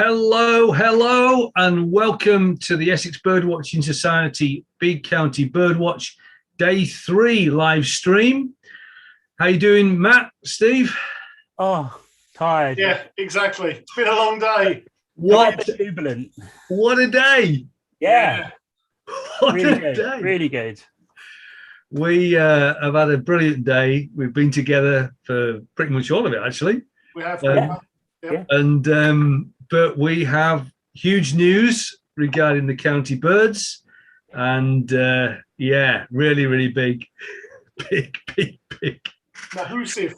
Hello, and welcome to the Essex Birdwatching Society Big County Birdwatch Day 3 live stream. How you doing, Matt, Steve? Oh, tired. Yeah, exactly. It's been a long day. What jubilant. What a day. Yeah. What really a good. day. Really good. We have had a brilliant day. We've been together for pretty much all of it, actually. We have. Yeah. And but we have huge news regarding the county birds, and really big. Massive.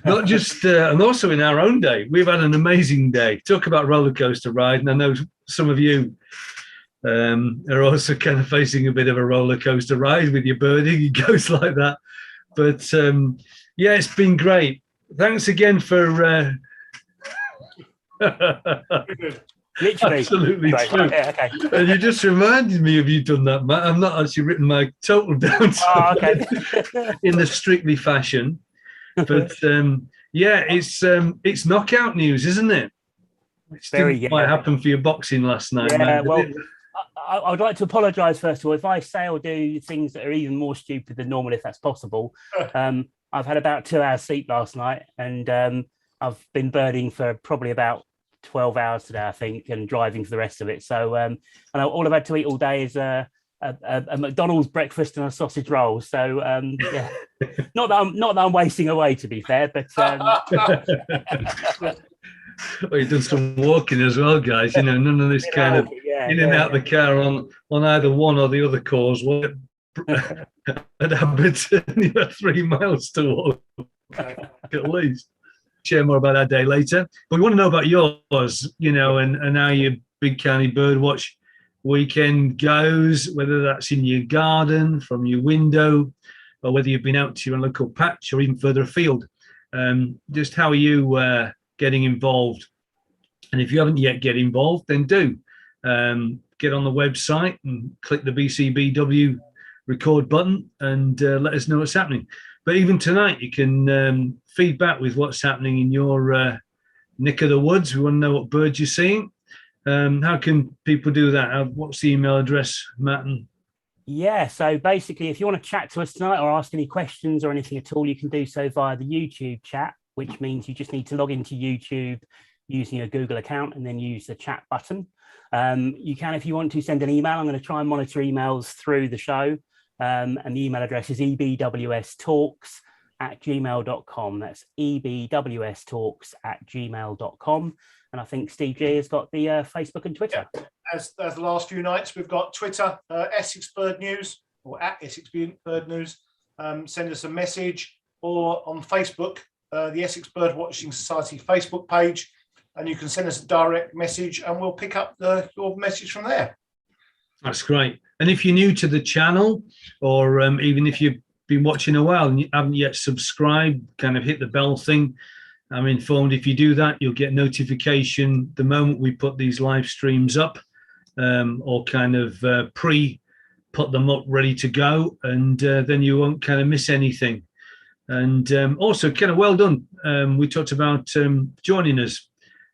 Not just and also in our own day, we've had an amazing day. Talk about roller coaster ride, and I know some of you are also kind of facing a bit of a roller coaster ride with your birding. It goes like that, but it's been great. Thanks again for. Literally. Absolutely true. Yeah, okay. And you just reminded me of you done that, Matt. I'm not actually written my total down in the Strictly fashion, but it's knockout news, isn't it? Which didn't quite happen for your boxing last night. Yeah, man, well, I would like to apologise first of all if I say or do things that are even more stupid than normal, if that's possible. I've had about 2 hours sleep last night, and I've been birding for probably about 12 hours today, I think, and driving for the rest of it. So and all I've had to eat all day is a McDonald's breakfast and a sausage roll. So not that I'm wasting away, to be fair, but well, you've done some walking as well, guys. You know, none of this kind of in and out the car on either one or the other cause. At Aberdeen, you had 3 miles to walk at least. Share more about our day later, but we want to know about yours, you know, and how your Big County Birdwatch weekend goes, whether that's in your garden, from your window, or whether you've been out to your local patch or even further afield. Just how are you getting involved? And if you haven't yet get involved, then do get on the website and click the BCBW record button and let us know what's happening. But even tonight, you can feedback with what's happening in your neck of the woods. We want to know what birds you're seeing. How can people do that? What's the email address, Matt? Yeah, so basically, if you want to chat to us tonight or ask any questions or anything at all, you can do so via the YouTube chat, which means you just need to log into YouTube using a Google account and then use the chat button. You can, if you want to, send an email. I'm going to try and monitor emails through the show. And the email address is ebwstalks@gmail.com. That's ebwstalks@gmail.com. And I think Steve G has got the Facebook and Twitter. Yeah. As the last few nights, we've got Twitter, Essex Bird News, or at Essex Bird News. Send us a message, or on Facebook, the Essex Birdwatching Society Facebook page, and you can send us a direct message, and we'll pick up your message from there. That's great. And if you're new to the channel, or even if you've been watching a while and you haven't yet subscribed, kind of hit the bell thing. I'm informed if you do that, you'll get notification the moment we put these live streams up, or kind of put them up ready to go, and then you won't kind of miss anything. And also, kind of well done. We talked about joining us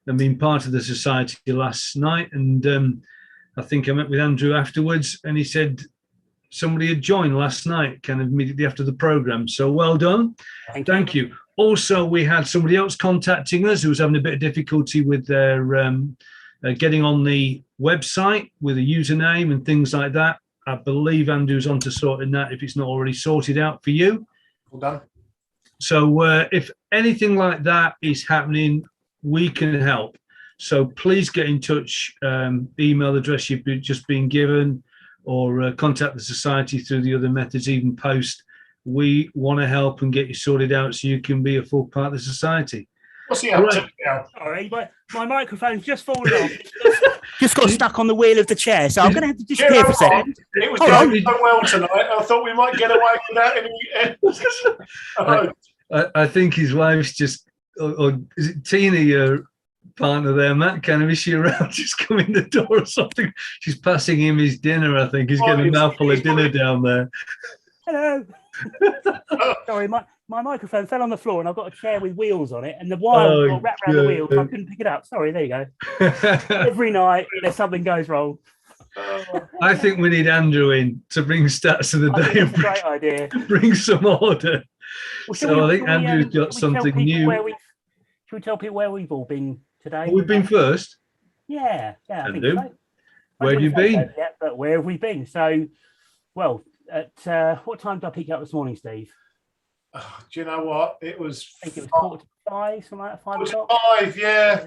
and being part of the society last night, and I think I met with Andrew afterwards, and he said somebody had joined last night, kind of immediately after the program. So well done. Thank you. Also, we had somebody else contacting us who was having a bit of difficulty with their getting on the website with a username and things like that. I believe Andrew's on to sorting that if it's not already sorted out for you. Well done. So if anything like that is happening, we can help. So please get in touch, email address you've just been given, or contact the society through the other methods, even post. We want to help and get you sorted out so you can be a full part of the society. What's he up to now? Sorry, my microphone's just fallen off. Just got stuck on the wheel of the chair, so I'm going to have to disappear for a second. It was going so well tonight. I thought we might get away without any... I think his wife's just, or is it Tina, your partner there, Matt? Kind of, is she around? Just come in the door or something? She's passing him his dinner, I think. He's getting a mouthful of dinner down there. Hello. Sorry, my microphone fell on the floor, and I've got a chair with wheels on it, and the wire got wrapped around the wheels. I couldn't pick it up. Sorry, there you go. Every night, there's something goes wrong. I think we need Andrew in to bring stats of the I day. think that's a great idea. Bring some order. Well, So I think Andrew's got something new. Should we tell people where we've all been today? We've been first. Yeah, I think so. Where have you been? Yeah, but where have we been? So, well, at what time did I pick you up this morning, Steve? Oh, do you know what? I think it was 4:45, something like that, 5 o'clock. 5, yeah.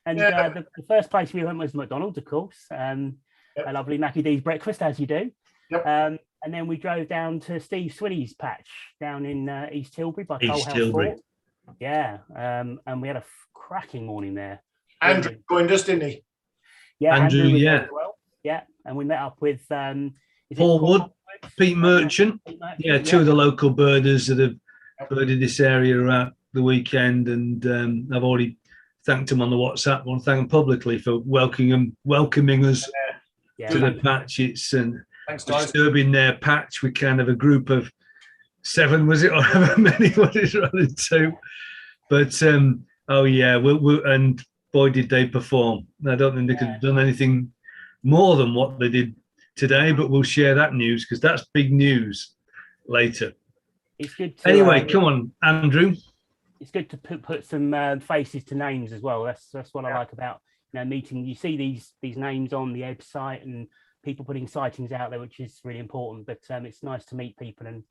And the first place we went was McDonald's, of course. A lovely Mackie D's breakfast, as you do. Yep. And then we drove down to Steve Swinny's patch down in East Tilbury by Coalhouse Tilbury. Fort. Yeah, and we had a cracking morning there. Andrew joined us, didn't he? Yeah, Andrew, was yeah. there as well. Yeah, and we met up with Paul Wood, Pete Merchant. Yeah, two of the local birders that have birded this area around the weekend, and I've already thanked them on the WhatsApp. I want to thank them publicly for welcoming us to the patch. It's disturbing their patch with kind of a group of 7, was it, or however many was it running to? But and boy, did they perform. I don't think they could have done anything more than what they did today, but we'll share that news because that's big news later. It's good to, anyway, come on, Andrew. It's good to put some faces to names as well. That's what I like about meeting. You see these names on the website and people putting sightings out there, which is really important. But it's nice to meet people and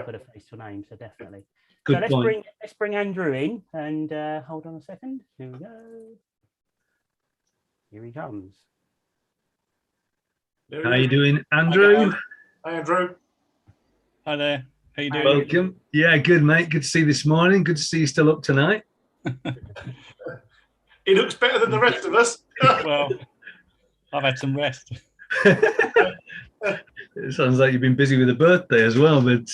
put a face to a name. So definitely. Good point. Let's bring Andrew in and hold on a second. Here we go. Here he comes. How are you doing, Andrew? Hi, Andrew. Hi there. How you doing? Welcome. Yeah, good, mate. Good to see you this morning. Good to see you still up tonight. He looks better than the rest of us. Well, I've had some rest. It sounds like you've been busy with a birthday as well, but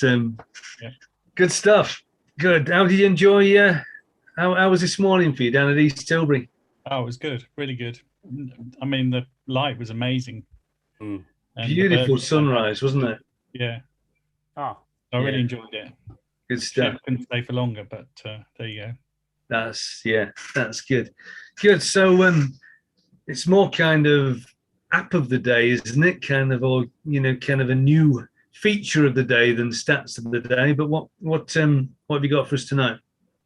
good stuff. Good. How did you enjoy? How was this morning for you down at East Tilbury? Oh, it was good. Really good. I mean, the light was amazing. Beautiful sunrise, wasn't it? Yeah. Oh, I really enjoyed it. Good stuff. Couldn't stay for longer, but there you go. That's good. Good. So it's more kind of app of the day, isn't it? Kind of, or kind of a new feature of the day than stats of the day. But what have you got for us tonight?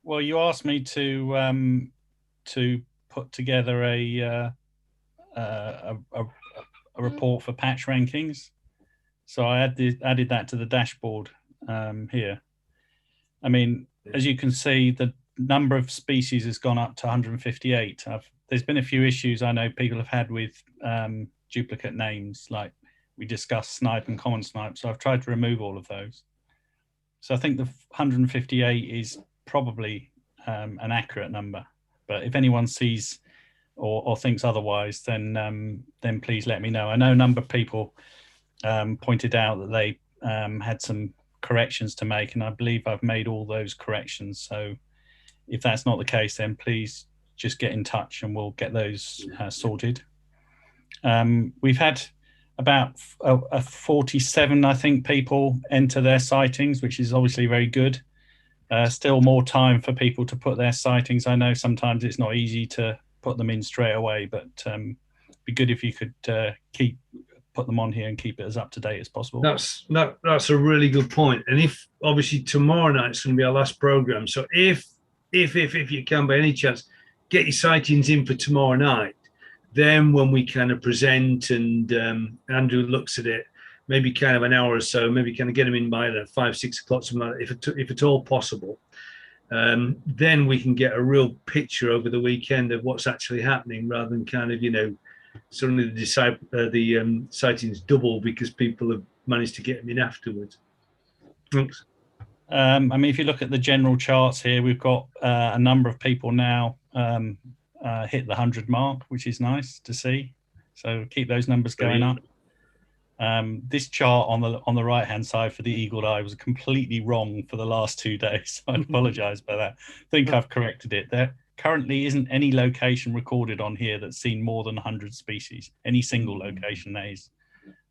Well, you asked me to put together a report for patch rankings, so I added that to the dashboard here. I mean, as you can see, the number of species has gone up to 158. There's been a few issues I know people have had with duplicate names, like we discussed snipe and common snipe. So I've tried to remove all of those. So I think the 158 is probably an accurate number. But if anyone sees or thinks otherwise, then please let me know. I know a number of people pointed out that they had some corrections to make, and I believe I've made all those corrections. So if that's not the case, then please just get in touch and we'll get those sorted. We've had about 47, I think, people enter their sightings, which is obviously very good. Still more time for people to put their sightings. I know sometimes it's not easy to put them in straight away, but it'd be good if you could put them on here and keep it as up to date as possible. That's a really good point. And if obviously tomorrow night's going to be our last program, so if you can by any chance get your sightings in for tomorrow night, then when we kind of present and Andrew looks at it, maybe kind of an hour or so, maybe kind of get them in by 5, 6 o'clock, something like that, if at all possible. Then we can get a real picture over the weekend of what's actually happening, rather than kind of suddenly the sightings double because people have managed to get them in afterwards. Thanks. I mean, if you look at the general charts here, we've got a number of people now hit the 100 mark, which is nice to see. So keep those numbers going up. This chart on the right hand side for the eagle eye was completely wrong for the last 2 days. I apologize for that. I think I've corrected it. There currently isn't any location recorded on here that's seen more than 100 species, any single location that is.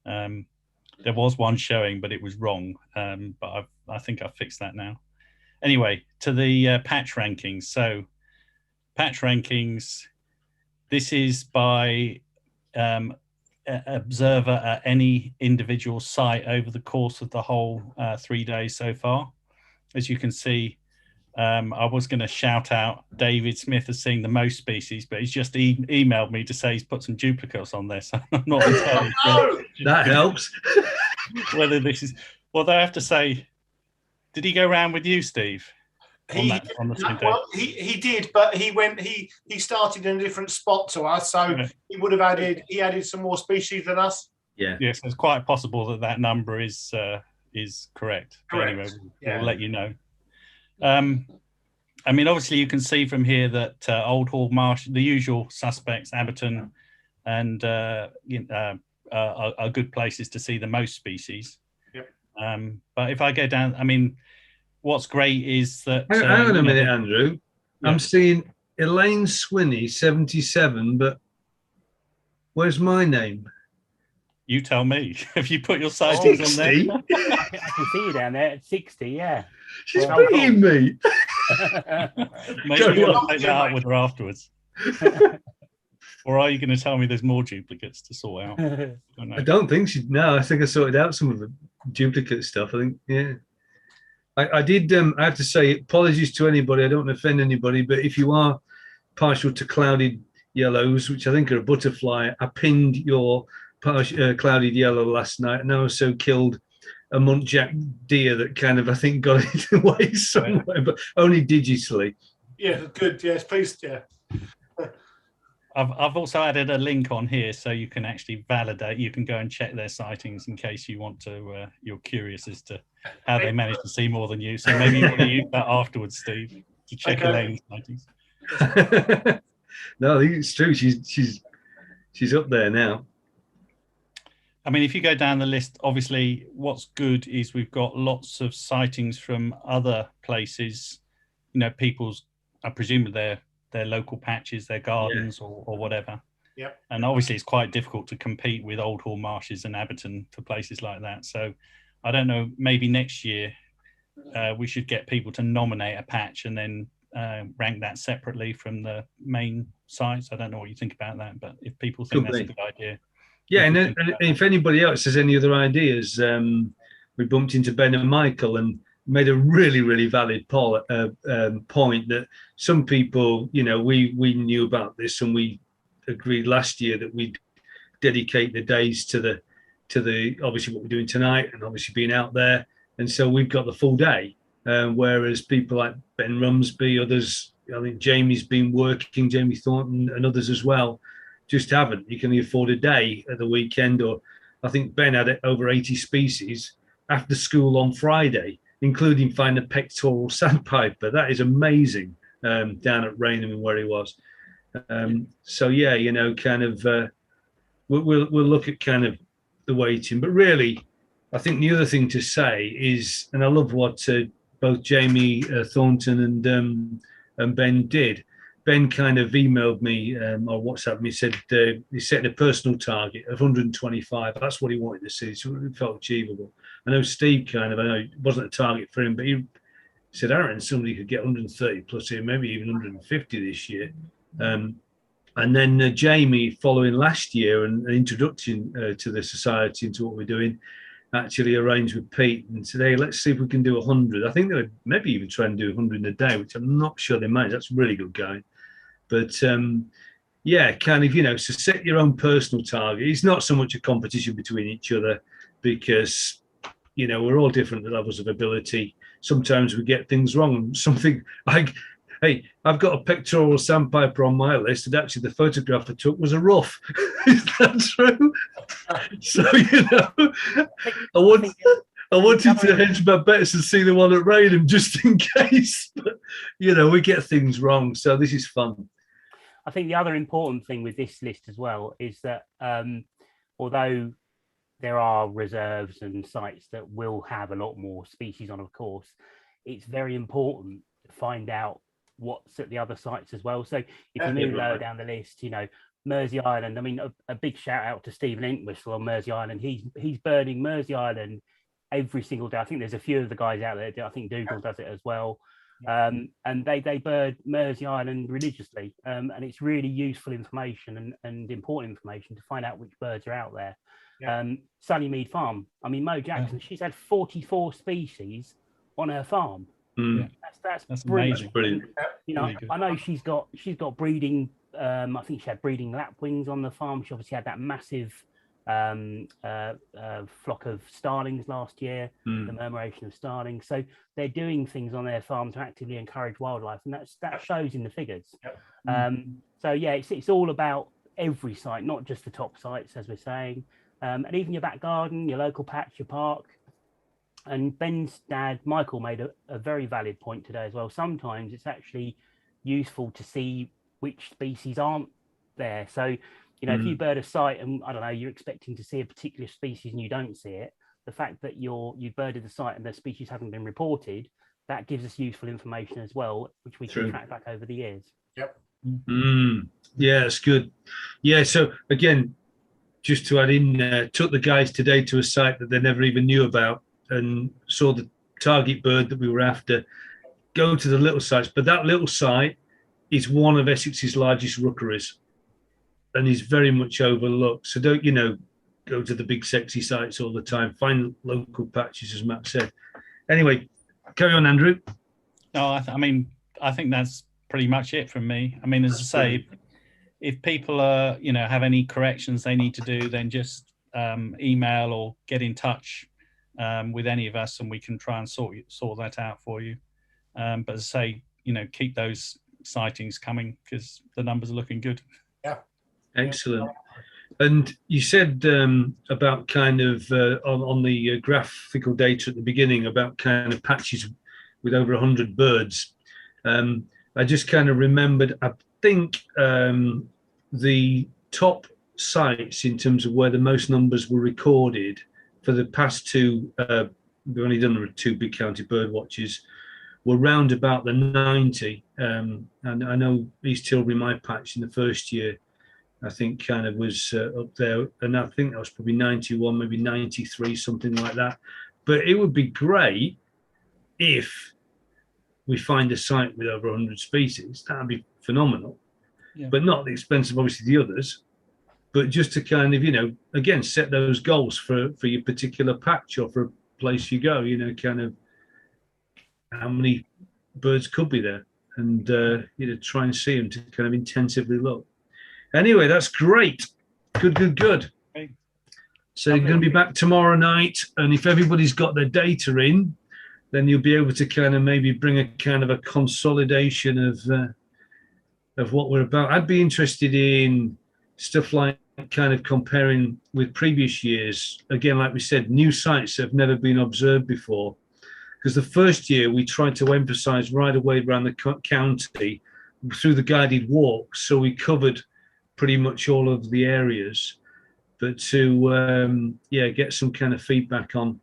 There was one showing, but it was wrong. But I think I've fixed that now. anyway, to the patch rankings. So patch rankings, this is by observer at any individual site over the course of the whole 3 days so far. As you can see, I was going to shout out David Smith as seeing the most species, but he's just emailed me to say he's put some duplicates on there, so I'm not entirely sure. That helps. Whether this is, well, they have to say, did he go round with you, Steve? On the same day? Well, he did, but he started in a different spot to us, so he would have added some more species than us. Yeah. Yes, it's quite possible that number is correct. But Correct. anyway, we'll let you know. I mean, obviously, you can see from here that Old Hall Marsh, the usual suspects, Abberton, and are good places to see the most species. Yep. But if I go down, I mean, what's great is that. Hang on a minute, Andrew. Yeah. I'm seeing Elaine Swinney, 77, but where's my name? You tell me. Have you put your sightings on there? I can see you down there at 60, yeah. She's beating me. Maybe you want to take that out with her afterwards. Or are you going to tell me there's more duplicates to sort out? I don't think she. No, I think I sorted out some of the duplicate stuff. I think, yeah. I did. I have to say, apologies to anybody. I don't want to offend anybody, but if you are partial to clouded yellows, which I think are a butterfly, I pinned your clouded yellow last night, and I also killed a muntjac deer that kind of, I think, got it away somewhere, but only digitally. Yeah, good. Yes, please. Yeah. I've also added a link on here so you can actually validate. You can go and check their sightings in case you want to. You're curious as to how they managed to see more than you. So maybe you want to use that afterwards, Steve, to check Elaine's sightings. No, I think it's true. She's up there now. I mean, if you go down the list, obviously, what's good is we've got lots of sightings from other places. You know, people's, I presume, their local patches, their gardens, or whatever. Yep. And obviously, it's quite difficult to compete with Old Hall Marshes and Abberton for places like that. So, I don't know. Maybe next year we should get people to nominate a patch and then rank that separately from the main sites. I don't know what you think about that, but if people think that's a good idea. Yeah, and if anybody else has any other ideas, we bumped into Ben and Michael and made a really, really valid point that some people, you know, we knew about this and we agreed last year that we'd dedicate the days to the obviously what we're doing tonight and obviously being out there, and so we've got the full day. Whereas people like Ben Rumsby, others, I think Jamie's been working, Jamie Thornton and others as well, just haven't. You can only afford a day at the weekend, or I think Ben had over 80 species after school on Friday, including finding a pectoral sandpiper. That is amazing, down at Raynham and where he was. So yeah, you know, kind of we'll look at kind of the weighting, but really, I think the other thing to say is, and I love what both Jamie Thornton and Ben did. Ben kind of emailed me or WhatsApped me, said he set a personal target of 125. That's what he wanted to see, so it felt achievable. I know Steve I know it wasn't a target for him, but he said, Aaron, somebody could get 130 plus here, maybe even 150 this year. And then Jamie, following last year and an introduction to the society and to what we're doing, actually arranged with Pete and said, hey, let's see if we can do 100. I think they would maybe even try and do 100 in a day, which I'm not sure they manage. That's really good going. But yeah, kind of, you know, so set your own personal target. It's not so much a competition between each other because, you know, we're all different levels of ability. Sometimes we get things wrong. Something like, hey, I've got a pectoral sandpiper on my list, and actually the photograph I took was a rough. Is that true? So, you know, I wanted to hedge my bets and see the one at Raynham just in case. But, you know, we get things wrong. So this is fun. I think the other important thing with this list as well is that although there are reserves and sites that will have a lot more species on, of course, it's very important to find out what's at the other sites as well. So if you move lower down the list, you know, Mersey Island, I mean, a big shout out to Stephen Entwistle on Mersey Island. He's birding Mersey Island every single day. I think there's a few of the guys out there. I think Dougal does it as well. And they bird Mersey Island religiously, and it's really useful information and important information to find out which birds are out there. Sunny Mead Farm. I mean, Mo Jackson, she's had 44 species on her farm. That's brilliant. That's brilliant. You know, I know she's got breeding. I think she had breeding lapwings on the farm. She obviously had that massive flock of starlings last year, the murmuration of starlings. So they're doing things on their farm to actively encourage wildlife, and that shows in the figures. So yeah, it's all about every site, not just the top sites, as we're saying, and even your back garden, your local patch, your park. And Ben's dad, Michael, made a very valid point today as well. Sometimes it's actually useful to see which species aren't there. So, you know, if you bird a site and, I don't know, you're expecting to see a particular species and you don't see it, the fact that you birded the site and the species haven't been reported, that gives us useful information as well, which we can track back over the years. Yeah, it's good. Yeah, so again, just to add in, took the guys today to a site that they never even knew about and saw the target bird that we were after, go to the little sites. But that little site is one of Essex's largest rookeries and is very much overlooked. So don't, go to the big sexy sites all the time. Find local patches, as Matt said. Anyway, carry on, Andrew. No, I mean, I think that's pretty much it from me. I mean, as I say, if people are, have any corrections they need to do, then just email or get in touch with any of us, and we can try and sort that out for you. But as I say, keep those sightings coming because the numbers are looking good. Yeah, excellent. And you said about kind of on the graphical data at the beginning about kind of patches with over 100 birds. I just kind of remembered, I think the top sites in terms of where the most numbers were recorded for the past two, we've only done 2 big county bird watches, were round about the 90. And I know East Tilbury, my patch in the first year, I think kind of was up there. And I think that was probably 91, maybe 93, something like that. But it would be great if we find a site with over 100 species. That would be phenomenal. Yeah. But not at the expense of obviously the others. But just to kind of, again, set those goals for your particular patch or for a place you go, kind of how many birds could be there and, try and see them to kind of intensively look. Anyway, that's great. Good. Okay. So you're going to be back tomorrow night. And if everybody's got their data in, then you'll be able to kind of maybe bring a kind of a consolidation of what we're about. I'd be interested in stuff like kind of comparing with previous years. Again, like we said, new sites that have never been observed before. Because the first year we tried to emphasize right away around the county through the guided walks. So we covered pretty much all of the areas. But to, get some kind of feedback on,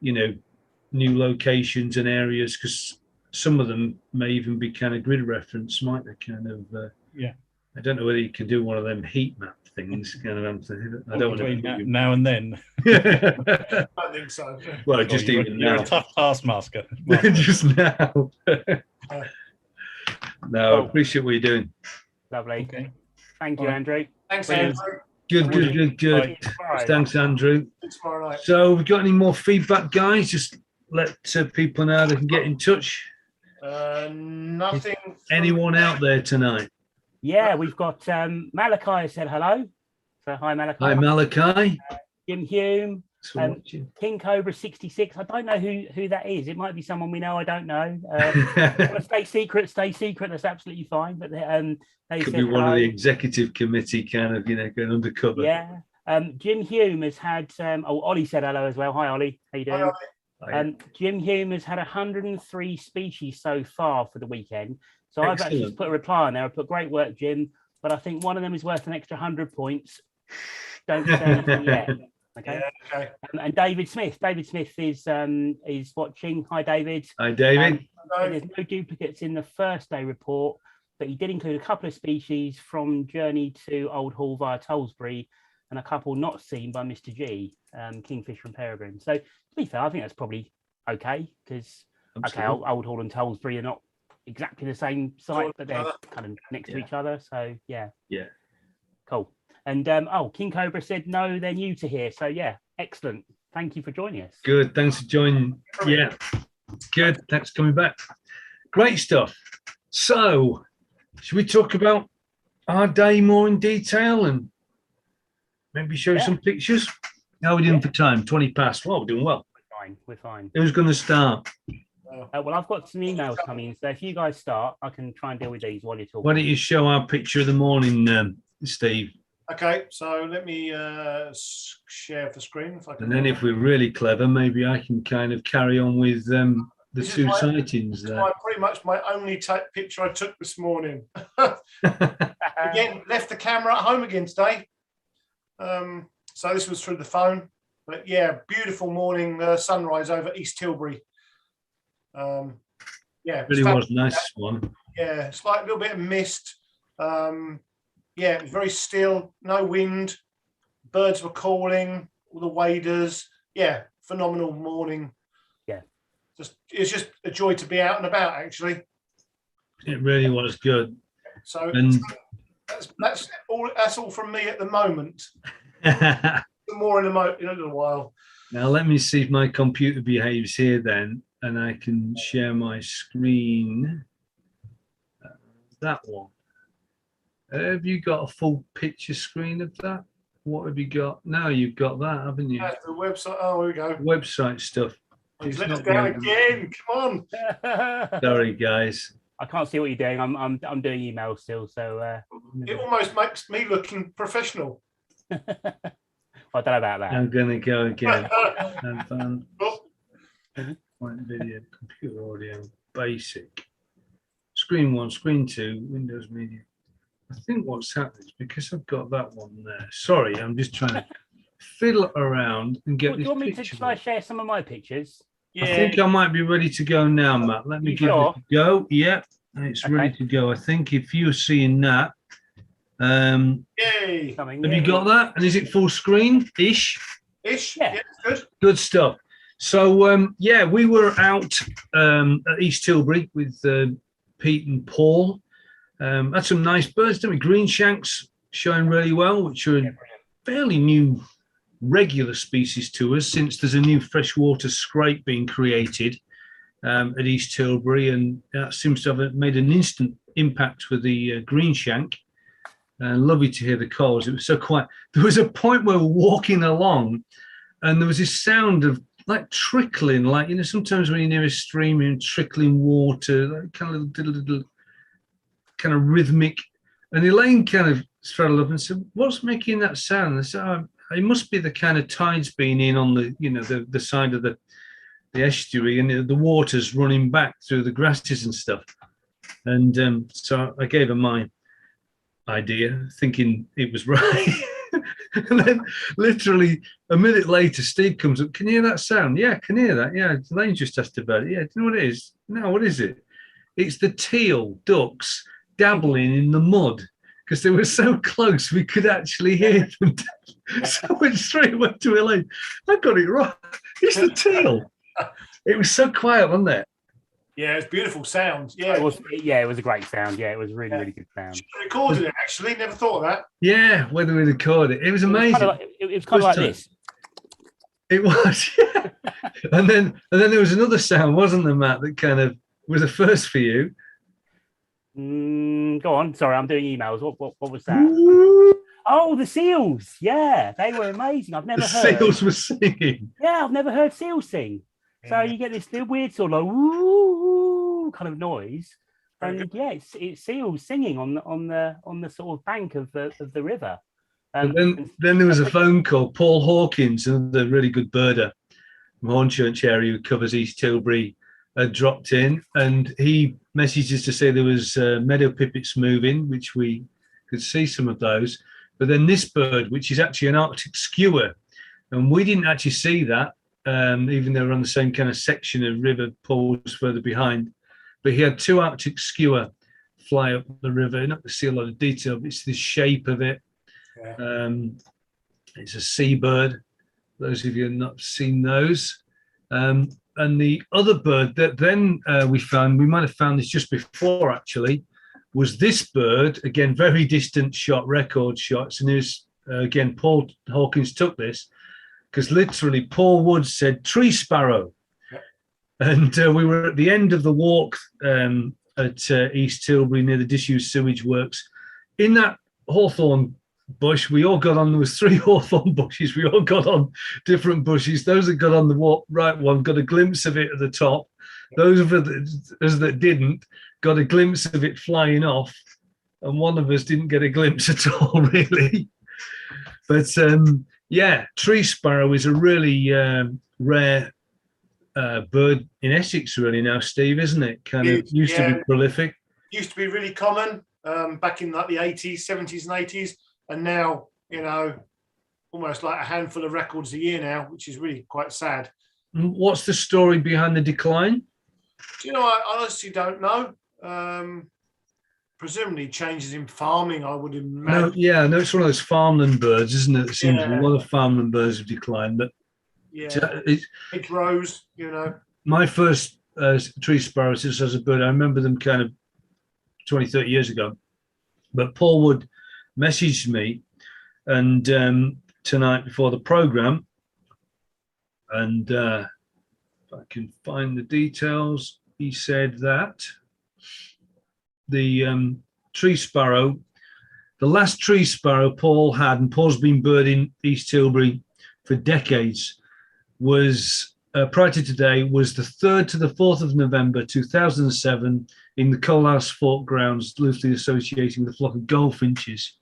new locations and areas, because some of them may even be kind of grid reference, might they kind of, I don't know whether you can do one of them heat map things, kind of. I don't want to now and then. I think so. Well, just even you're now. A tough taskmaster. Just now. No, I appreciate what you're doing. Lovely. Okay. Thank you, Andrew. Thanks, Andrew. Good. Thanks, Andrew. Tomorrow night. So, we got any more feedback, guys? Just let people know they can get in touch. Nothing. Anyone out there tonight? Yeah, we've got Malachi said hello. So hi, Malachi. Hi, Malachi. Jim Hume. King Cobra 66. I don't know who that is. It might be someone we know. I don't know. Stay secret. That's absolutely fine. But they could be one of the executive committee, kind of, going undercover. Yeah. Jim Hume has had. Ollie said hello as well. Hi, Ollie. How you doing? Hi. Jim Hume has had 103 species so far for the weekend. So I've actually put a reply on there. I put great work, Jim. But I think one of them is worth an extra 100 points. Don't say anything yet. Okay. Yeah, okay. And David Smith is watching. Hi, David. Hi, David. There's no duplicates in the first day report, but he did include a couple of species from Journey to Old Hall via Tollsbury and a couple not seen by Mr. G, Kingfisher and Peregrine. So to be fair, I think that's probably okay because Old Hall and Tollsbury are not exactly the same site, but they're kind of next to each other. So yeah. Cool. And King Cobra said no, they're new to here. So yeah, excellent. Thank you for joining us. Good. Thanks for joining. Yeah. Good. Thanks for coming back. Great stuff. So, should we talk about our day more in detail and maybe show you some pictures? How are we doing for time? 20 past. Well, we're doing well. We're fine. Who's going to start? Well, I've got some emails coming in, so if you guys start, I can try and deal with these while you're talking. Why don't you show our picture of the morning, Steve? Okay, so let me share the screen. If I can. And then if we're really clever, maybe I can kind of carry on with the two sightings there. Pretty much my only picture I took this morning. Again, left the camera at home again today. So this was through the phone. But yeah, beautiful morning sunrise over East Tilbury. Really was nice one. Yeah, it's like a little bit of mist. Yeah, it was very still, no wind. Birds were calling, all the waders. Yeah, phenomenal morning. Yeah, it's just a joy to be out and about. Actually, it really was good. So and that's all. That's all from me at the moment. More in a little while. Now let me see if my computer behaves here then, and I can share my screen. That one. Have you got a full picture screen of that? What have you got? Now you've got that, haven't you? That's the website. Oh, here we go. Website stuff. Let's go again. Come on. Sorry, guys. I can't see what you're doing. I'm doing emails still, so it almost makes me looking professional. I don't know about that. I'm gonna go again. Point video, computer audio, basic. Screen 1, screen 2, Windows Media. I think what's happened is because I've got that one there. Sorry, I'm just trying to fiddle around and get this. Do you want me to try share some of my pictures? Yeah. I think I might be ready to go now, Matt. Let me give it a go. Yeah, it's ready to go. I think if you're seeing that, yay! Have you got that? And is it full screen ish? Yeah, good. Good stuff. So yeah, we were out at East Tilbury with Pete and Paul. Had some nice birds, didn't we? Green shanks showing really well, which are a fairly new regular species to us since there's a new freshwater scrape being created at East Tilbury, and that seems to have made an instant impact with the green shank. Lovely to hear the calls. It was so quiet. There was a point where we were walking along and there was this sound of like trickling, like, you know, sometimes when you're near a stream and trickling water, like kind of little kind of rhythmic. And Elaine kind of straddled up and said, "What's making that sound?" I said, "Oh, it must be the kind of tides being in on the, you know, the side of the estuary, and the water's running back through the grasses and stuff." And so I gave her my idea, thinking it was right. And then literally a minute later, Steve comes up. "Can you hear that sound?" "Yeah, I can hear that. Yeah." Elaine just asked about it. "Yeah, do you know what it is?" "No, what is it?" "It's the teal ducks dabbling in the mud," because they were so close we could actually hear them. So I went straight to Elaine. "I got it right. It's the teal." It was so quiet, wasn't it? Yeah, it's beautiful sound. Yeah, it was. Yeah, it was a great sound. Yeah, it was really good sound. Should have recorded it, actually. Never thought of that. Yeah, whether we record it, it was amazing. It was kind of like this. It was, yeah. and then there was another sound, wasn't there, Matt? That kind of was a first for you. Go on. Sorry, I'm doing emails. What was that? Ooh. Oh, the seals. Yeah, they were amazing. I've never heard. Seals were singing. Yeah, I've never heard seals sing. So you get this weird sort of like woo kind of noise, and yeah, it's seals singing on the sort of bank of the river. Then there was a phone call. Paul Hawkins, the really good birder from Hornchurch area who covers East Tilbury, had dropped in, and he messaged us to say there was meadow pipits moving, which we could see some of those. But then this bird, which is actually an Arctic skewer, and we didn't actually see that. Even though we're on the same kind of section of river, Paul's further behind. But he had two Arctic skewer fly up the river. Not to see a lot of detail, but it's the shape of it. Yeah. It's a seabird. Those of you who have not seen those. And and the other bird that then we found, we might have found this just before actually, was this bird, again, very distant shot, record shots. And there's, again, Paul Hawkins took this because literally Paul Wood said tree sparrow. Yep. And we were at the end of the walk at East Tilbury near the disused sewage works. In that hawthorn bush, we all got on, there was 3 hawthorn bushes, we all got on different bushes. Those that got on the right one got a glimpse of it at the top. Those of us that didn't got a glimpse of it flying off, and one of us didn't get a glimpse at all, really. But yeah, tree sparrow is a really rare bird in Essex, really now, Steve, isn't it? Kind of used to be prolific. Used to be really common back in like the 80s, 70s, and 80s, and now, you know, almost like a handful of records a year now, which is really quite sad. What's the story behind the decline? Do you know, I honestly don't know. Presumably changes in farming, I would imagine. No, it's one of those farmland birds, isn't it? It seems a lot of farmland birds have declined, but it rose, you know. My first tree sparrows as a bird, I remember them kind of 20, 30 years ago. But Paul Wood messaged me and tonight before the program, and if I can find the details, he said that the tree sparrow, the last tree sparrow Paul had, and Paul's been birding East Tilbury for decades, was prior to today, was the 3rd to the 4th of November 2007 in the Coalhouse Fort grounds, loosely associating the flock of goldfinches,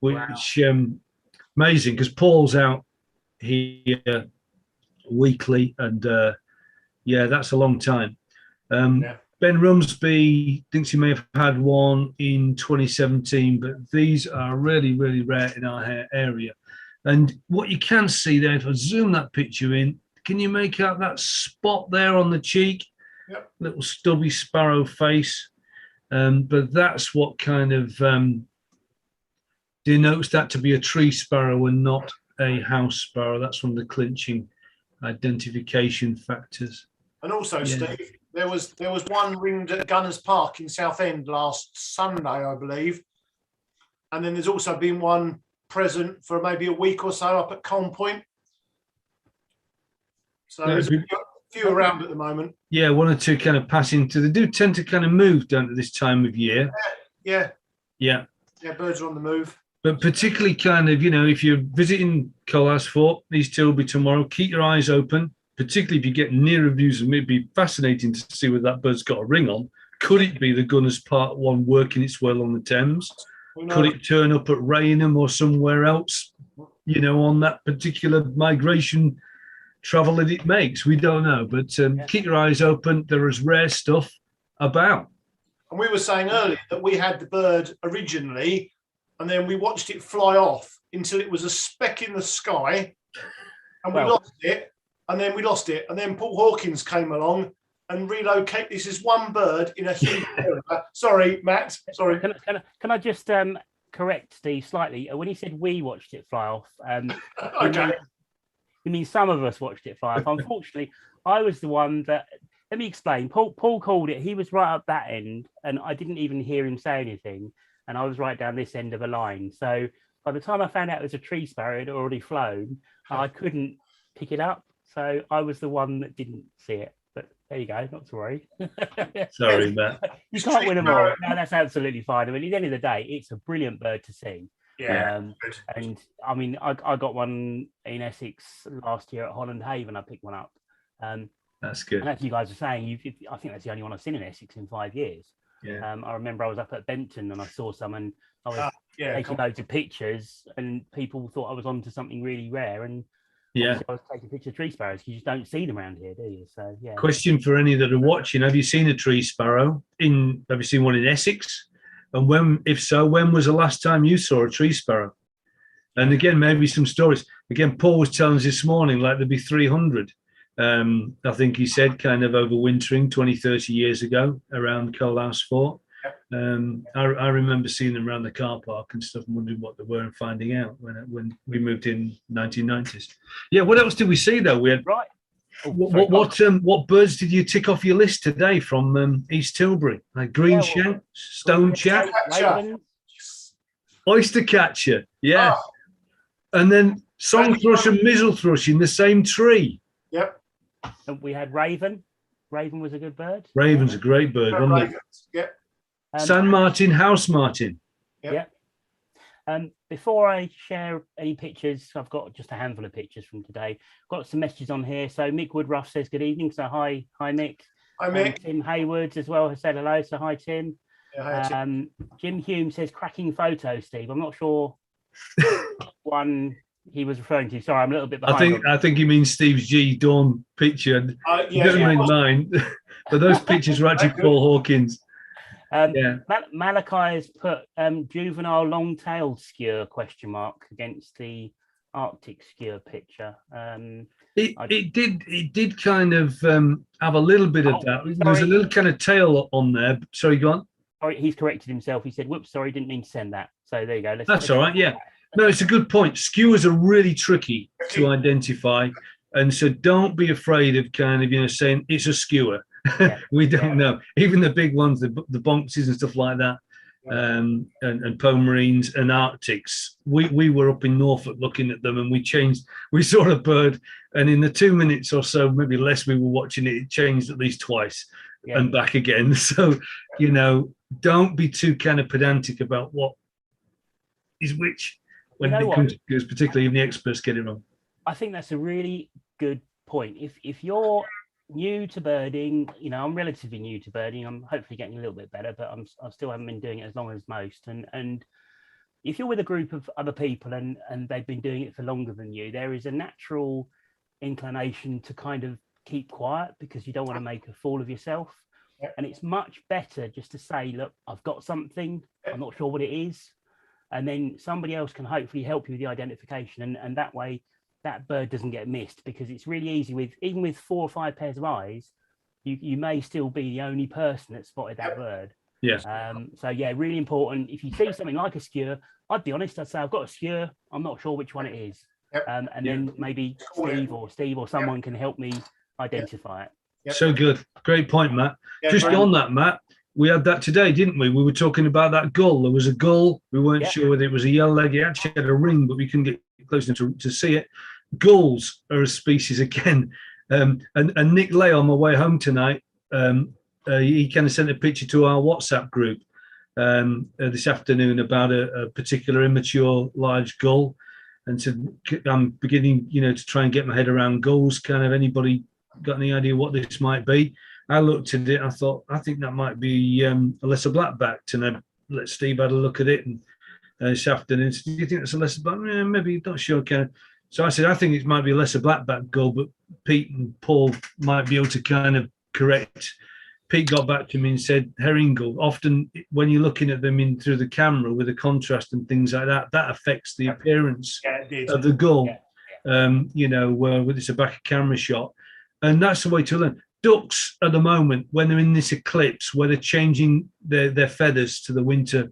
which amazing, because Paul's out here weekly, and that's a long time. Ben Rumsby thinks he may have had one in 2017, but these are really, really rare in our area. And what you can see there, if I zoom that picture in, can you make out that spot there on the cheek? Yep. Little stubby sparrow face. But that's what kind of denotes that to be a tree sparrow and not a house sparrow. That's one of the clinching identification factors. And also, Steve, there was one ringed at Gunners Park in Southend last Sunday, I believe. And then there's also been one present for maybe a week or so up at Colne Point. So there's a few around at the moment. Yeah, 1 or 2 kind of passing to. They do tend to kind of move, don't they, this time of year? Yeah, birds are on the move. But particularly kind of, you know, if you're visiting Coalhouse Fort, East Tilbury tomorrow, keep your eyes open, particularly if you get nearer views of it. It'd be fascinating to see whether that bird's got a ring on. Could it be the Gunners Park one working its way along the Thames? Could it turn up at Raynham or somewhere else, you know, on that particular migration travel that it makes? We don't know, but keep your eyes open. There is rare stuff about. And we were saying earlier that we had the bird originally, and then we watched it fly off until it was a speck in the sky, and we lost it, and then we lost it, and then Paul Hawkins came along and relocate. This is one bird in a huge area. Sorry, Matt. Sorry. Can I just correct Steve slightly? When he said we watched it fly off, okay. You mean some of us watched it fly off? Unfortunately, I was the one that. Let me explain. Paul called it. He was right up that end, and I didn't even hear him say anything. And I was right down this end of a line. So by the time I found out it was a tree sparrow, it had already flown. I couldn't pick it up. So I was the one that didn't see it. But there you go. Not to worry. Sorry, Matt. You can't win them all. No, that's absolutely fine. I mean, at the end of the day, it's a brilliant bird to see. Yeah. And I mean, I got one in Essex last year at Holland Haven. I picked one up. That's good. And as you guys are saying, I think that's the only one I've seen in Essex in 5 years. Yeah. I remember I was up at Benton and I saw some, and I was taking loads of pictures, and people thought I was onto something really rare. And I was taking pictures of tree sparrows because you just don't see them around here, do you? So yeah. Question for any that are watching: have you seen a tree sparrow? Have you seen one in Essex? And if so, when was the last time you saw a tree sparrow? And again, maybe some stories. Again, Paul was telling us this morning, like there'd be 300. I think he said kind of overwintering 20, 30 years ago around Coalhouse Fort. I remember seeing them around the car park and stuff and wondering what they were and finding out when we moved in 1990s. Yeah, what else did we see though? We had What birds did you tick off your list today from East Tilbury? Like green shank, stone chat, oyster catcher, yeah, and then song thrush and mizzle thrush in the same tree. Yep. And we had raven. Raven was a good bird. Raven's a great bird, wasn't it? Yep. Sand martin, house martin. Yep. Before I share any pictures, I've got just a handful of pictures from today. Got some messages on here. So Mick Woodruff says good evening. So hi Mick. Hi Mick. Tim Hayward as well has said hello. So hi Tim. Yeah, hi, Tim. Jim Hume says cracking photo, Steve. I'm not sure one he was referring to. Sorry, I'm a little bit behind. I think you mean Steve's G Dawn picture. You don't mean mine, but those pictures were actually Paul Hawkins. Malachi has put juvenile long-tailed skewer ? Against the Arctic skewer picture. It did kind of have a little bit of that. There was a little kind of tail on there. Sorry, go on. Sorry, he's corrected himself. He said, "Whoops, sorry, didn't mean to send that." So there you go. That's all right. Yeah, no, it's a good point. Skewers are really tricky to identify, and so don't be afraid of kind of saying it's a skewer. Yeah. We don't know. Even the big ones, the bonxes and stuff like that, and pomerines and Arctics. We were up in Norfolk looking at them, and we saw a bird, and in the 2 minutes or so, maybe less, we were watching it. It changed at least twice and back again. So don't be too kind of pedantic about what is which when it comes to skewers, particularly if the experts get it wrong. I think that's a really good point. If you're new to birding, I'm relatively new to birding. I'm hopefully getting a little bit better, but I still haven't been doing it as long as most. And if you're with a group of other people and they've been doing it for longer than you, there is a natural inclination to kind of keep quiet because you don't want to make a fool of yourself. Yep. And it's much better just to say, look, I've got something, I'm not sure what it is. And then somebody else can hopefully help you with the identification. And that way that bird doesn't get missed, because it's really easy even with 4 or 5 pairs of eyes, you may still be the only person that spotted that bird. Yes. So yeah, really important. If you see something like a skewer, I'd be honest, I'd say I've got a skewer, I'm not sure which one it is. Yep. And then maybe Steve or someone can help me identify it. Yep. So good. Great point, Matt. Just on that, Matt, we had that today, didn't we? We were talking about that gull. There was a gull. We weren't sure whether it was a yellow leg. It actually had a ring, but we couldn't get close enough to see it. Gulls are a species again. And Nick Lay on my way home tonight, he kind of sent a picture to our WhatsApp group this afternoon about a particular immature large gull. And said, I'm beginning, to try and get my head around gulls. Kind of anybody got any idea what this might be? I looked at it. I thought, I think that might be a lesser black-backed. And I let Steve have a look at it. And this afternoon, said, do you think that's a lesser black? Maybe, not sure. Kind of. So I said, I think it might be a lesser black-backed gull, but Pete and Paul might be able to kind of correct. Pete got back to me and said, herring gull. Often when you're looking at them in through the camera with the contrast and things like that, that affects the appearance of the gull, with it's a back camera shot. And that's the way to learn. Ducks at the moment, when they're in this eclipse, where they're changing their feathers to the winter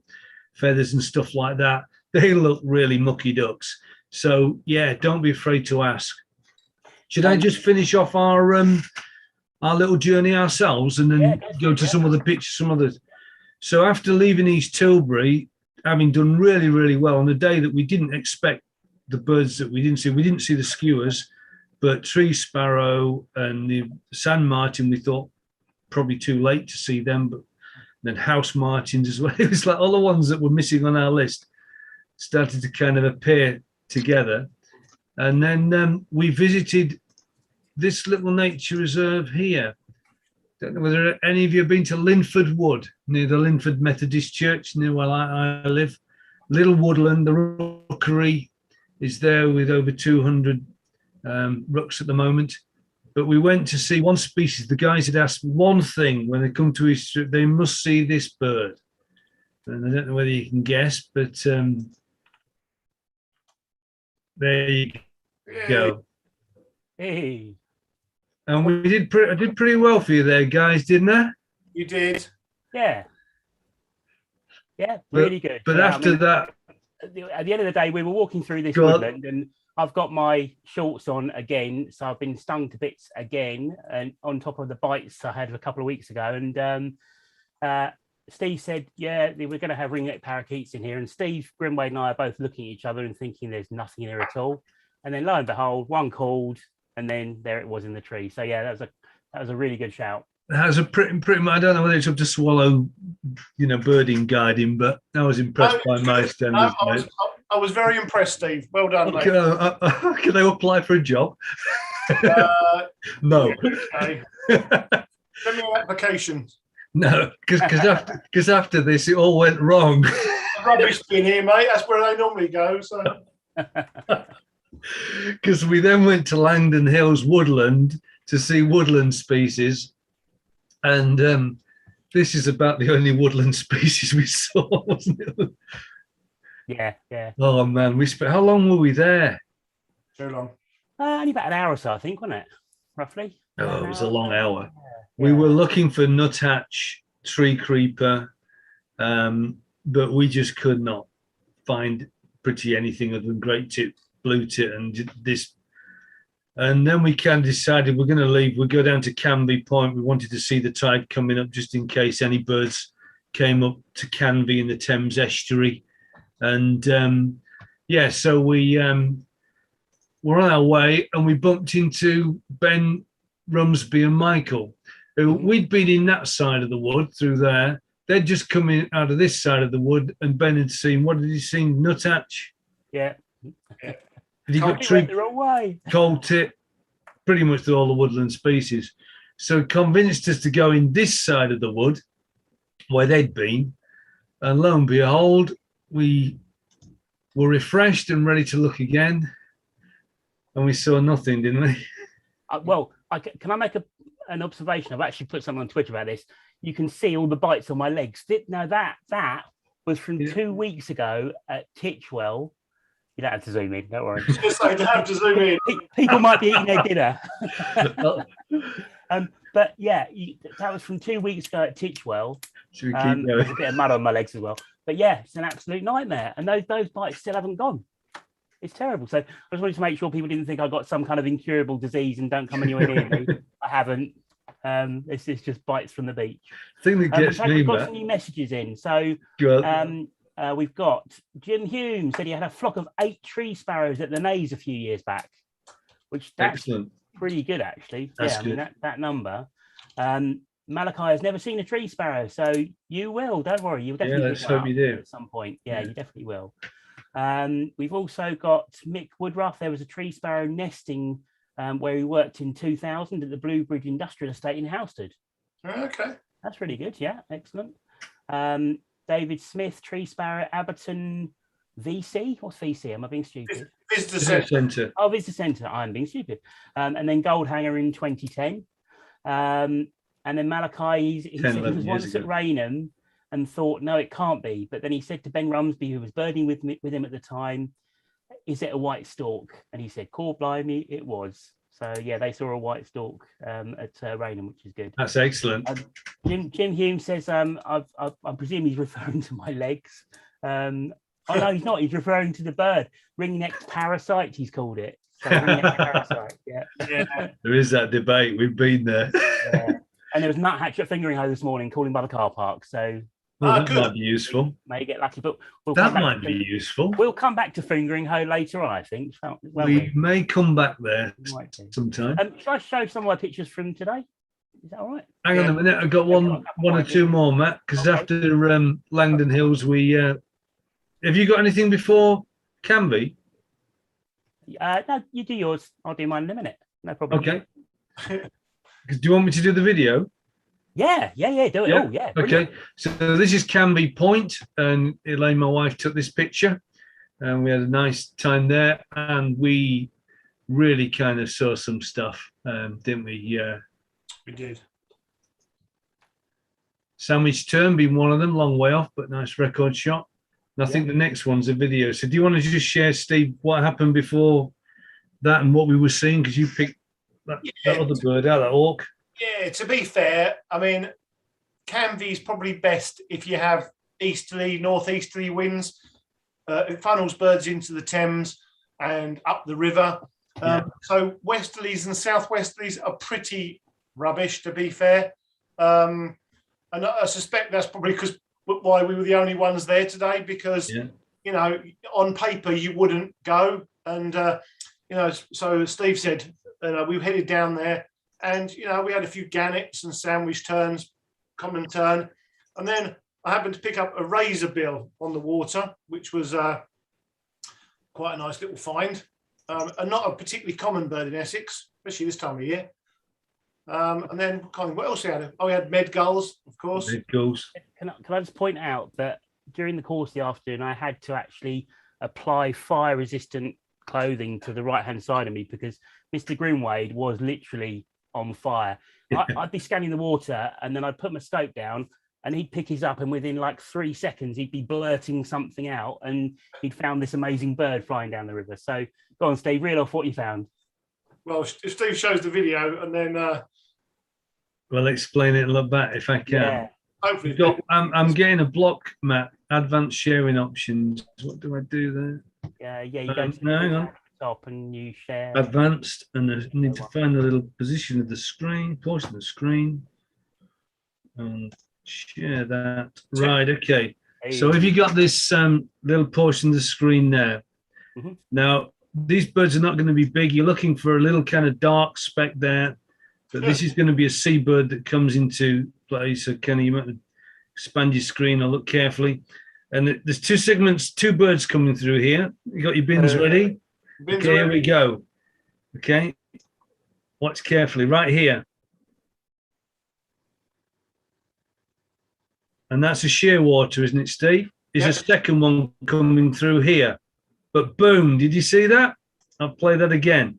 feathers and stuff like that, they look really mucky ducks. So, yeah, don't be afraid to ask. Should I just finish off our little journey ourselves and then go to some of the pictures, some others? So after leaving East Tilbury, having done really, really well on a day that we didn't expect the birds that we didn't see the skewers, but tree sparrow and the sand martin, we thought probably too late to see them, but then house martins as well. It was like all the ones that were missing on our list started to kind of appear together. And then we visited this little nature reserve here. Don't know whether any of you have been to Linford Wood, near the Linford Methodist Church, near where I live. Little woodland, the rookery is there with over 200 rooks at the moment. But we went to see one species. The guys had asked one thing when they come to East Trip, they must see this bird. And I don't know whether you can guess, but there you go. Hey. And I did pretty well for you there, guys, didn't I? You did. Yeah. Yeah, really good. But after that, at the end of the day, we were walking through this Go on. woodland, and I've got my shorts on again, so I've been stung to bits again, and on top of the bites I had a couple of weeks ago. And Steve said, "Yeah, we're going to have ringneck parakeets in here." And Steve Grimwade and I are both looking at each other and thinking there's nothing in here at all. And then lo and behold, one called, and then there it was in the tree. So yeah, that was a really good shout. Has a pretty much. I don't know whether it's up to Swallow, birding guiding, but I was impressed by my standards. I was very impressed, Steve. Well done, mate. Can I apply for a job? No. Okay. Send me an application. No, because after this, it all went wrong. Rubbish bin here, mate. That's where they normally go. So. Because we then went to Langdon Hills Woodland to see woodland species. And this is about the only woodland species we saw, wasn't it? Yeah. Oh, man. How long were we there? Too long. Only about an hour or so, I think, wasn't it? Roughly. Oh, it was a long hour. Yeah. We were looking for nuthatch, tree creeper, but we just could not find pretty anything other than great tit, blue tit, and this. And then we kind of decided we're going to leave. We go down to Canby Point. We wanted to see the tide coming up just in case any birds came up to Canby in the Thames estuary. And so we were on our way, and we bumped into Ben Rumsby and Michael, who we'd been in that side of the wood through there. They'd just come in out of this side of the wood, and Ben had seen, what did he see? Nuthatch? Yeah. He got the wrong way. Cold tit, pretty much all the woodland species. So convinced us to go in this side of the wood where they'd been. And lo and behold, we were refreshed and ready to look again. And we saw nothing, didn't we? Can I make an observation? I've actually put something on Twitter about this. You can see all the bites on my legs. Now that was from 2 weeks ago at Titchwell. You don't have to zoom in, don't worry. I don't have to zoom in. People might be eating their dinner. But yeah, that was from 2 weeks ago at Titchwell. Should we keep going? There's a bit of mud on my legs as well. But yeah, it's an absolute nightmare. And those bites still haven't gone. It's terrible. So I just wanted to make sure people didn't think I got some kind of incurable disease and don't come anywhere near me. I haven't. It's just bites from the beach. The thing that gets me, we've got some new messages in. So we've got Jim Hume said he had a flock of 8 tree sparrows at the Naze a few years back, which that's excellent. Pretty good, actually. That's good. I mean, that number. Malachi has never seen a tree sparrow, so you will. Don't worry, you'll definitely. Let's hope you do at some point. Yeah, you definitely will. We've also got Mick Woodruff. There was a tree sparrow nesting where he worked in 2000 at the Blue Bridge Industrial Estate in Housted. Okay, that's really good. Yeah, excellent. David Smith, tree sparrow, Abberton, VC. What's VC? Am I being stupid? Visitor Centre. Oh, Visitor Centre. I'm being stupid. And then Goldhanger in 2010. And then Malachi, he said he was once at Raynham and thought, no, it can't be. But then he said to Ben Rumsby, who was birding with him at the time, is it a white stork? And he said, "Call blimey, it was." So yeah, they saw a white stork at Raynham, which is good. That's excellent. Jim Hume says, I presume he's referring to my legs. Oh no, he's not. He's referring to the bird. Ringneck parasite, he's called it. So ringneck parasite. Yeah. There is that debate. We've been there. Yeah. And there was nuthatch at Fingering Hoe this morning, calling by the car park. So that might be useful. May get lucky, but that might be useful. We'll come back to Fingering Hoe later on, I think. We may come back there sometime. Should I show some of my pictures from today? Is that all right? Hang on a minute. I've got one or two more, Matt, because after Langdon Hills, we have you got anything before Canby? No, you do yours. I'll do mine in a minute. No problem. Okay. Do you want me to do the video? Yeah. Do it. Yeah. Oh, yeah. Brilliant. Okay. So this is Canby Point, and Elaine, my wife, took this picture, and we had a nice time there, and we really kind of saw some stuff, didn't we? Yeah. We did. Sandwich Turn being one of them, long way off, but nice record shot. And I think the next one's a video. So do you want to just share, Steve, what happened before that and what we were seeing? Because you picked that other bird out, that hawk. Yeah, to be fair, I mean, Canby is probably best if you have northeasterly winds. it funnels birds into the Thames and up the river. So westerlies and southwesterlies are pretty rubbish, to be fair. And I suspect that's probably because why we were the only ones there today, because you know, on paper you wouldn't go. And you know, so Steve said, we headed down there, and you know, we had a few gannets and sandwich terns, common tern, and then I happened to pick up a razorbill on the water, which was quite a nice little find, and not a particularly common bird in Essex, especially this time of year. And then what else we had? Oh, we had med gulls, of course. Med gulls. Can I just point out that during the course of the afternoon, I had to actually apply fire-resistant clothing to the right-hand side of me because Mr. Grimwade was literally on fire. I'd be scanning the water, and then I'd put my scope down, and he'd pick his up, and within like 3 seconds, he'd be blurting something out, and he'd found this amazing bird flying down the river. So go on, Steve, reel off what you found. Well, if Steve shows the video, and then well, explain it a little bit if I can. Yeah. Hopefully, I'm getting a block map, advanced sharing options. What do I do there? Yeah, you go to the hang on. top and you share. Advanced, and I need to find the little position of the screen, portion of the screen, and share that. Right, okay. So if you got this little portion of the screen there, now these birds are not going to be big. You're looking for a little kind of dark speck there, but this is going to be a seabird that comes into play. So Kenny, you might expand your screen or look carefully. And there's 2 segments, 2 birds coming through here. You got your bins ready? Okay, here we go. Okay, watch carefully right here. And that's a shearwater, isn't it, Steve? There's a second one coming through here. But boom, did you see that? I'll play that again.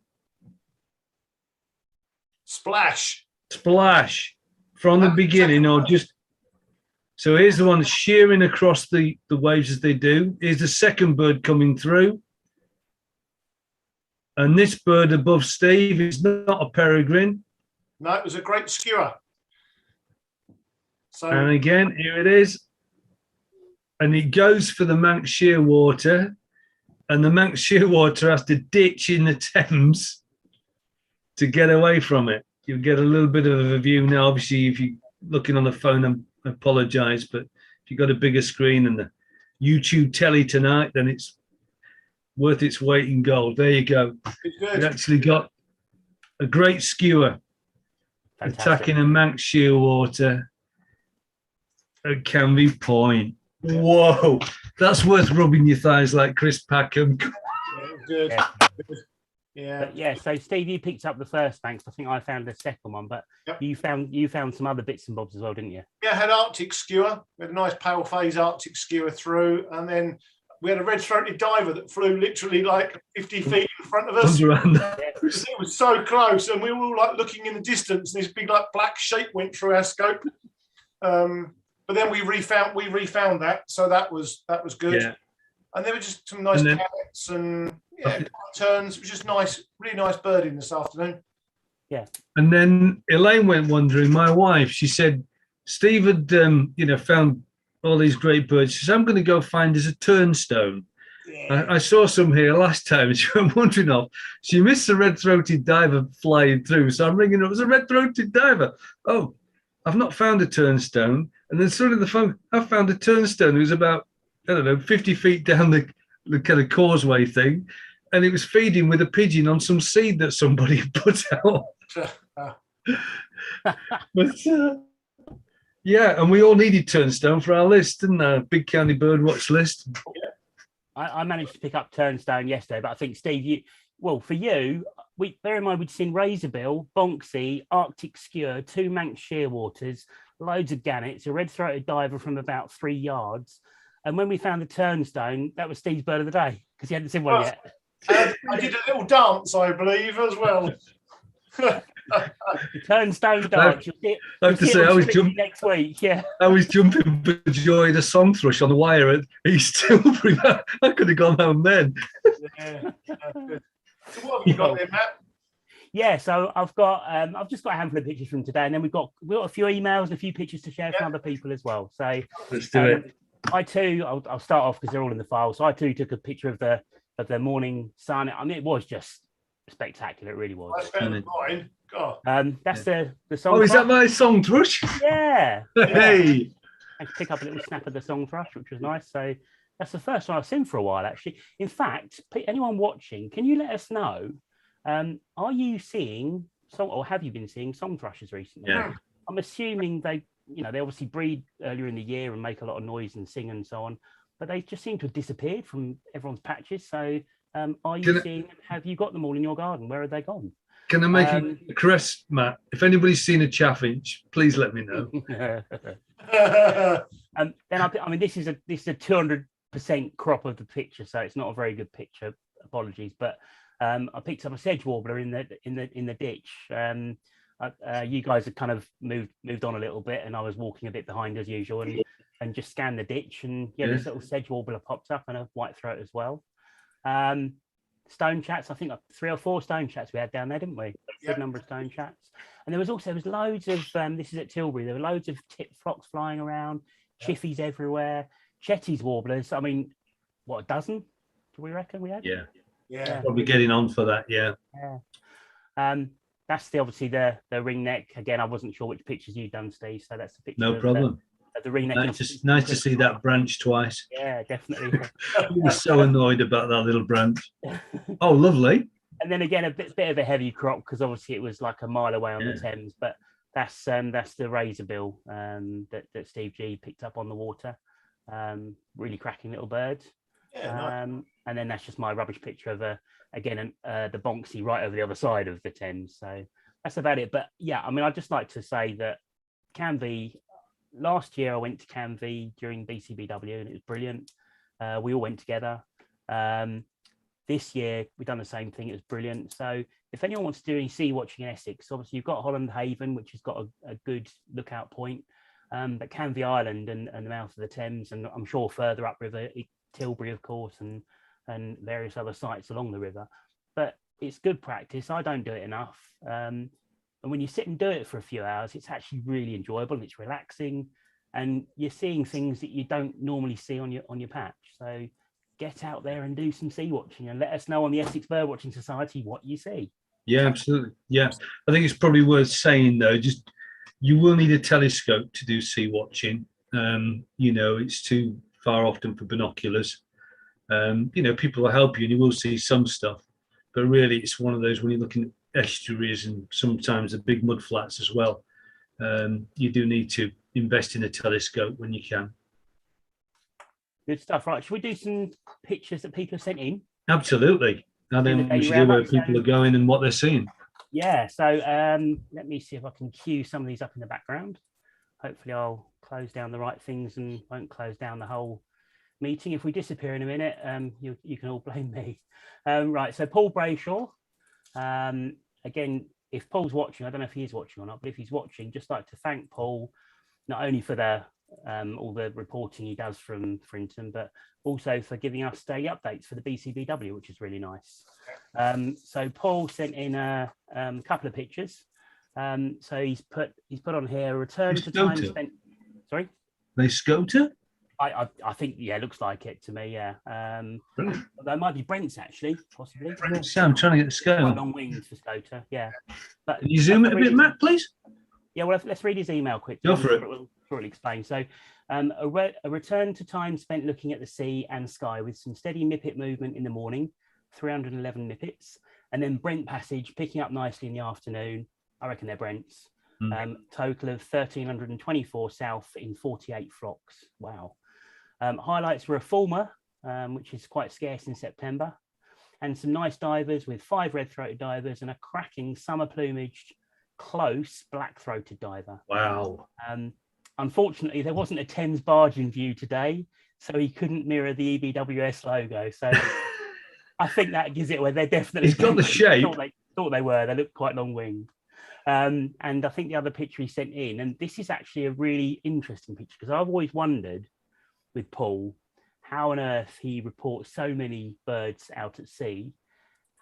splash. Splash from the beginning, or just. So here's the one shearing across the waves as they do. Here's the second bird coming through. And this bird above Steve is not a peregrine. No, it was a great skewer. So, and again, here it is. And it goes for the Manx shearwater. And the Manx shearwater has to ditch in the Thames to get away from it. You'll get a little bit of a view now. Obviously, if you're looking on the phone, I apologise. But if you've got a bigger screen and the YouTube telly tonight, then it's worth its weight in gold. There you go. It actually got a great skewer. Fantastic. Attacking a Manx shearwater at Canvey Point. Whoa, that's worth rubbing your thighs like Chris Packham. Good. Yeah. So Steve, you picked up the first Manx. I think I found the second one, but you found some other bits and bobs as well, didn't you? Yeah, I had Arctic skewer. We had a nice pale phase Arctic skewer through, and then we had a red-throated diver that flew literally like 50 feet in front of us. It was so close, and we were all like looking in the distance, and this big like black shape went through our scope. But then we refound that, so that was good. Yeah. And there were just some nice carrots and turns. It was just nice, really nice birding this afternoon. Yeah. And then Elaine went wondering. My wife, she said, Steve had found all these great birds. She said, I'm going to go find us a turnstone. Yeah. I saw some here last time. She went wandering off. She missed the red-throated diver flying through. So I'm ringing up. It was a red-throated diver. Oh, I've not found a turnstone. And then suddenly the phone, I found a turnstone. It was about, 50 feet down the kind of causeway thing. And it was feeding with a pigeon on some seed that somebody had put out. But yeah, and we all needed turnstone for our list, didn't we? Big County Birdwatch list. I managed to pick up turnstone yesterday, but I think, Steve, for you, bear in mind we'd seen razorbill, bonksy, Arctic skewer, 2 Manx shearwaters, loads of gannets, a red-throated diver from about 3 yards. And when we found the turnstone, that was Steve's bird of the day because he hadn't seen one yet. I did a little dance, I believe, as well. The turnstone dance. I have to say, I was jumping next week. Yeah, I was jumping for joy at a song thrush on the wire at East Tilbury. I could have gone home then. Yeah, good. So what have you got there, Matt? Yeah, so I've just got a handful of pictures from today, and then we've got a few emails and a few pictures to share from other people as well. So let's do it. I too, I'll start off because they're all in the file. So I too took a picture of the morning sun. I mean, it was just spectacular. It really was. That's better than mine. God. That's the song. Oh, is that my song thrush? Yeah. Hey. I could pick up a little snap of the song thrush, which was nice. So that's the first one I've seen for a while, actually. In fact, anyone watching, can you let us know? Are you seeing song, or have you been seeing song thrushes recently? Yeah. I'm assuming they obviously breed earlier in the year and make a lot of noise and sing and so on, but they just seem to have disappeared from everyone's patches. So are you seeing them? Have you got them all in your garden? Where have they gone? Can I make a request, Matt? If anybody's seen a chaffinch, please let me know. Then I mean, this is a 200% crop of the picture, so it's not a very good picture. Apologies, but I picked up a Sedge Warbler in the ditch. You guys had kind of moved on a little bit, and I was walking a bit behind as usual, and just scanned the ditch, and this little Sedge Warbler popped up, and a white throat as well. Stone chats, I think 3 or 4 stone chats we had down there, didn't we? Good number of stone chats. And there was loads of this is at Tilbury, there were loads of tit flocks flying around, chiffies everywhere, Chetty's warblers. I mean, what, a dozen do we reckon we had? Yeah, probably getting on for that. Yeah. That's obviously the ringneck. Again, I wasn't sure which pictures you'd done, Steve, so that's the picture. No problem. The ringneck. Nice to see that branch twice. Yeah, definitely. He was so annoyed about that little branch. Oh, lovely. And then again, a bit of a heavy crop because obviously it was like a mile away on the Thames. But that's the razorbill that Steve G picked up on the water. Really cracking little bird. Yeah, nice. And then that's just my rubbish picture of the Bonksy right over the other side of the Thames. So that's about it. But yeah, I mean, I'd just like to say that Canvey. Last year I went to Canvey during BCBW and it was brilliant. We all went together. This year we've done the same thing. It was brilliant. So if anyone wants to do any sea watching in Essex, obviously you've got Holland Haven, which has got a good lookout point. But Canvey Island and the mouth of the Thames, and I'm sure further upriver, Tilbury, of course, and various other sites along the river. But it's good practice. I don't do it enough. And when you sit and do it for a few hours, it's actually really enjoyable and it's relaxing, and you're seeing things that you don't normally see on your patch. So get out there and do some sea watching, and let us know on the Essex Birdwatching Society what you see. Yeah, absolutely. Yeah, I think it's probably worth saying though, just you will need a telescope to do sea watching. It's too far often for binoculars. People will help you and you will see some stuff, but really it's one of those when you're looking at estuaries and sometimes the big mud flats as well. You do need to invest in a telescope when you can. Good stuff. Right, should we do some pictures that people have sent in? Absolutely. And then we should do where people are going and what they're seeing. Yeah, so let me see if I can cue some of these up in the background. Hopefully I'll close down the right things and won't close down the whole meeting. If we disappear in a minute, you can all blame me. Right, so Paul Brayshaw. Again, if Paul's watching, I don't know if he is watching or not, but if he's watching, just like to thank Paul, not only for all the reporting he does from Frinton, but also for giving us daily updates for the BCBW, which is really nice. So Paul sent in a couple of pictures. So he's put on here a return to time spent. Sorry, they Scoter. I think it looks like it to me. Yeah, that might be Brent's actually, possibly. So I'm trying to get the scale. Long wings for Scoter. Yeah, but can you zoom it a bit, Matt, please? Yeah, well, let's read his email quickly. Go for it. We'll shortly explain. So, a return to time spent looking at the sea and sky with some steady nippet movement in the morning, 311 nippets, and then Brent passage picking up nicely in the afternoon. I reckon they're Brent's. Total of 1,324 south in 48 flocks. Wow. Highlights were a fulmer, which is quite scarce in September, and some nice divers with 5 red-throated divers and a cracking summer plumaged close black-throated diver. Wow. Unfortunately, there wasn't a Thames barge in view today, so he couldn't mirror the EBWS logo. So I think that gives it away. They're definitely. He's got the shape. Thought they were. They look quite long-winged. And I think the other picture he sent in, and this is actually a really interesting picture because I've always wondered with Paul how on earth he reports so many birds out at sea,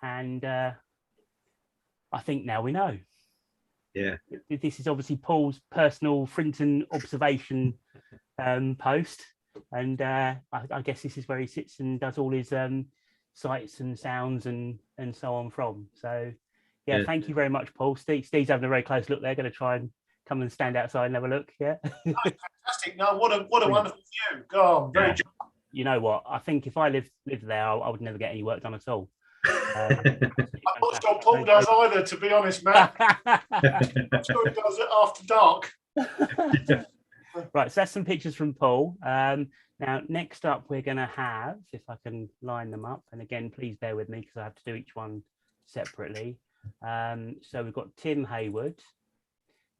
and I think now we know. Yeah, this is obviously Paul's personal Frinton observation post, and I guess this is where he sits and does all his sights and sounds and so on from. So yeah, thank you very much, Paul. Steve's having a very close look there. Going to try and come and stand outside and have a look. Yeah. Fantastic. No, what a wonderful view. God, very. You know what? I think if I lived there, I would never get any work done at all. I'm not sure Paul does either, to be honest, Matt. I'm sure he does it after dark. Right, so that's some pictures from Paul. Now, next up, we're going to have, if I can line them up, and again, please bear with me because I have to do each one separately. So we've got Tim Hayward.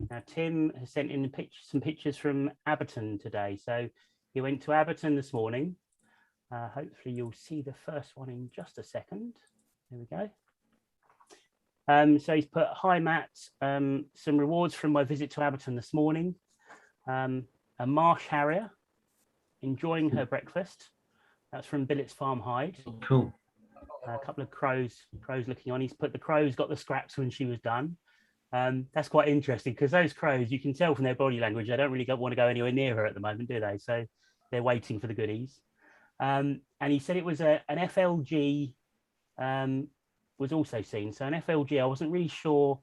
Now, Tim has sent in some pictures from Abberton today. So he went to Abberton this morning. Hopefully you'll see the first one in just a second. There we go. So he's put, hi Matt, some rewards from my visit to Abberton this morning. A marsh harrier enjoying her breakfast. That's from Billett's Farm Hide. Cool. A couple of crows looking on. He's put the crows got the scraps when she was done. That's quite interesting because those crows, you can tell from their body language, they don't really want to go anywhere near her at the moment, do they? So they're waiting for the goodies. And he said it was an FLG was also seen. So an FLG, I wasn't really sure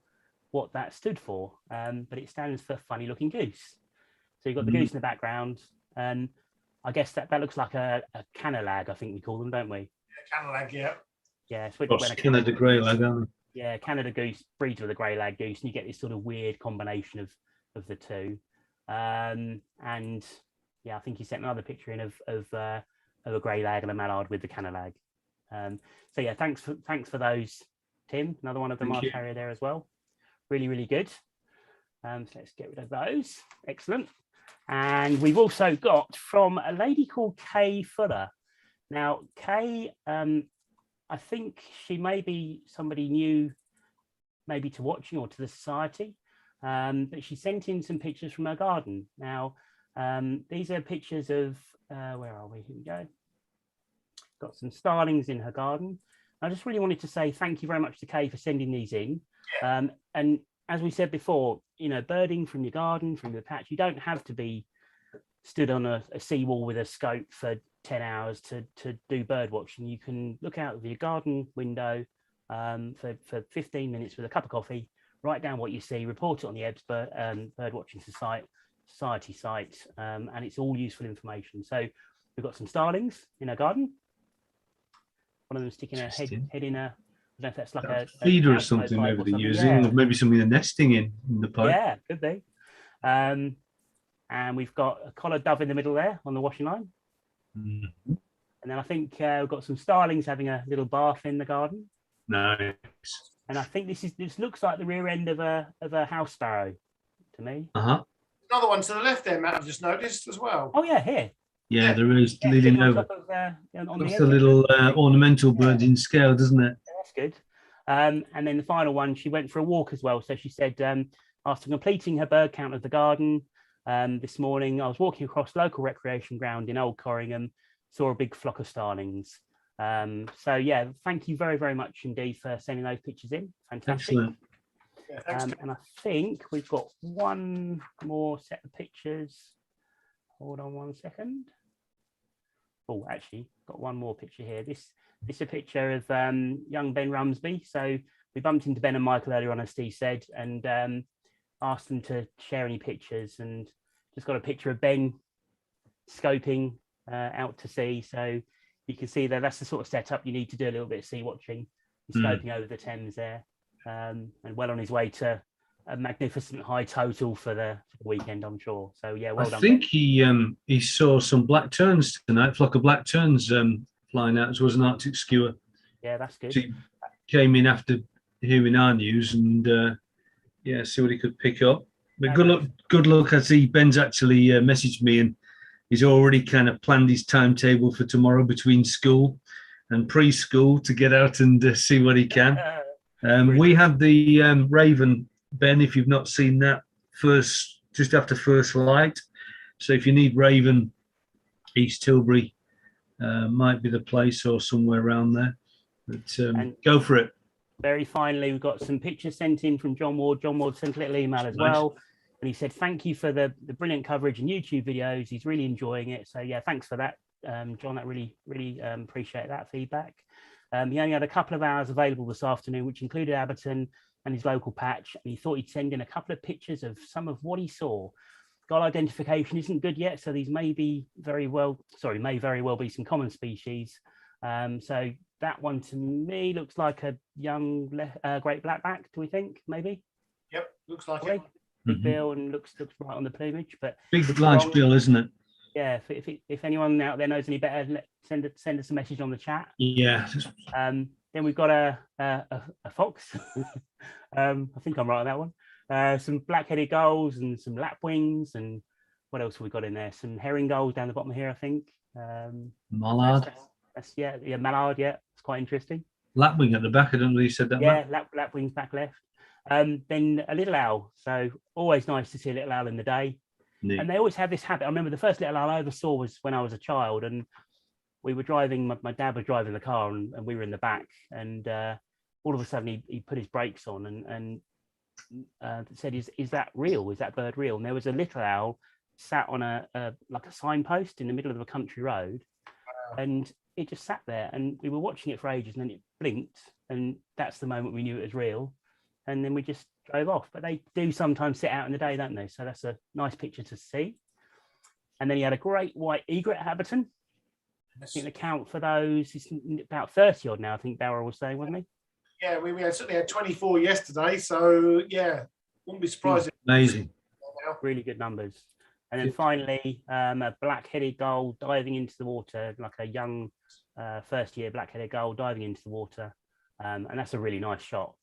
what that stood for, but it stands for funny looking goose. So you've got the goose in the background. And I guess that looks like a canalag, I think we call them, don't we? Yeah, canalag, yeah. Yeah, it's Canada grey lag, aren't they? Yeah, Canada goose breeds with a grey lag goose, and you get this sort of weird combination of the two. And yeah, I think he sent another picture in of a grey lag and a mallard with the canalag. So yeah, thanks for those, Tim. Another one of the marsh harrier there as well. Really, really good. So let's get rid of those. Excellent. And we've also got from a lady called Kay Fuller. Now, Kay, I think she may be somebody new, maybe to watching or to the society, but she sent in some pictures from her garden. Now, these are pictures of, where are we? Here we go. Got some starlings in her garden. I just really wanted to say thank you very much to Kay for sending these in. And as we said before, you know, birding from your garden, from your patch, you don't have to be stood on a seawall with a scope for 10 hours to do bird watching. You can look out of your garden window for 15 minutes with a cup of coffee, write down what you see, report it on the Ebbs Birdwatching Society site, and it's all useful information. So we've got some starlings in our garden. One of them sticking her head in a, I don't know if that's like a feeder or something maybe they're using, or maybe something they're nesting in the pipe. Yeah, could be. And we've got a collared dove in the middle there on the washing line. And then I think we've got some starlings having a little bath in the garden. Nice. And I think this looks like the rear end of a house sparrow to me. Another one to the left there, Matt, I've just noticed as well. Oh yeah, here. Yeah, there is leading over. That's a little ornamental bird in scale, doesn't it? Yeah, that's good. And then the final one, she went for a walk as well. So she said, after completing her bird count of the garden this morning, I was walking across local recreation ground in Old Corringham, saw a big flock of starlings. So yeah, thank you very, very much indeed for sending those pictures in. Fantastic. Excellent. Yeah, and I think we've got one more set of pictures. Hold on one second. Oh, actually, got one more picture here. This is a picture of young Ben Rumsby. So we bumped into Ben and Michael earlier on, as Steve said, and asked them to share any pictures, and just got a picture of Ben scoping out to sea. So you can see that that's the sort of setup you need to do a little bit of sea watching, scoping over the Thames there, and well on his way to a magnificent high total for the weekend, I'm sure. So yeah, well done. I think he saw some black terns tonight, flock of black terns flying out, as was an Arctic skua. Yeah, that's good. So he came in after hearing our news and yeah, see what he could pick up. But good luck. I see Ben's actually messaged me, and he's already kind of planned his timetable for tomorrow between school and preschool to get out and see what he can. We have the Raven, Ben, if you've not seen that, just after first light. So if you need Raven, East Tilbury might be the place, or somewhere around there. But go for it. Very finally, we've got some pictures sent in from John Ward. John Ward sent a little email as well. And he said, thank you for the brilliant coverage and YouTube videos. He's really enjoying it. So yeah, thanks for that, John. That really appreciate that feedback. He only had a couple of hours available this afternoon, which included Abberton and his local patch. And he thought he'd send in a couple of pictures of some of what he saw. Gull identification isn't good yet, so these may very well be some common species. So that one to me looks like a young great blackback. Do we think maybe? Yep, looks like it. Big bill and looks right on the plumage, but big large bill, isn't it? Yeah. If anyone out there knows any better, send us a message on the chat. Yeah. Then we've got a fox. I think I'm right on that one. Some black-headed gulls and some lapwings, and what else have we got in there? Some herring gulls down the bottom here, I think. Mallard. That's mallard. Yeah, it's quite interesting. Lapwing at the back. I don't know if you said that. Yeah, lapwings back left. Then a little owl. So always nice to see a little owl in the day. Neat. And they always have this habit. I remember the first little owl I ever saw was when I was a child, and we were driving. My dad was driving the car, and we were in the back. And all of a sudden, he put his brakes on and said, "Is that real? Is that bird real?" And there was a little owl sat on a signpost in the middle of a country road, and it just sat there. And we were watching it for ages, and then it blinked, and that's the moment we knew it was real. And then we just drove off. But they do sometimes sit out in the day, don't they? So that's a nice picture to see. And then he had a great white egret at Abberton. I think the count for those is about 30 odd now, I think Darryl was saying, wasn't he? Yeah, we certainly had 24 yesterday. So, yeah, wouldn't be surprised. Amazing. Really good numbers. And then finally, a black-headed gull diving into the water, like a young first-year black-headed gull diving into the water. And that's a really nice shot.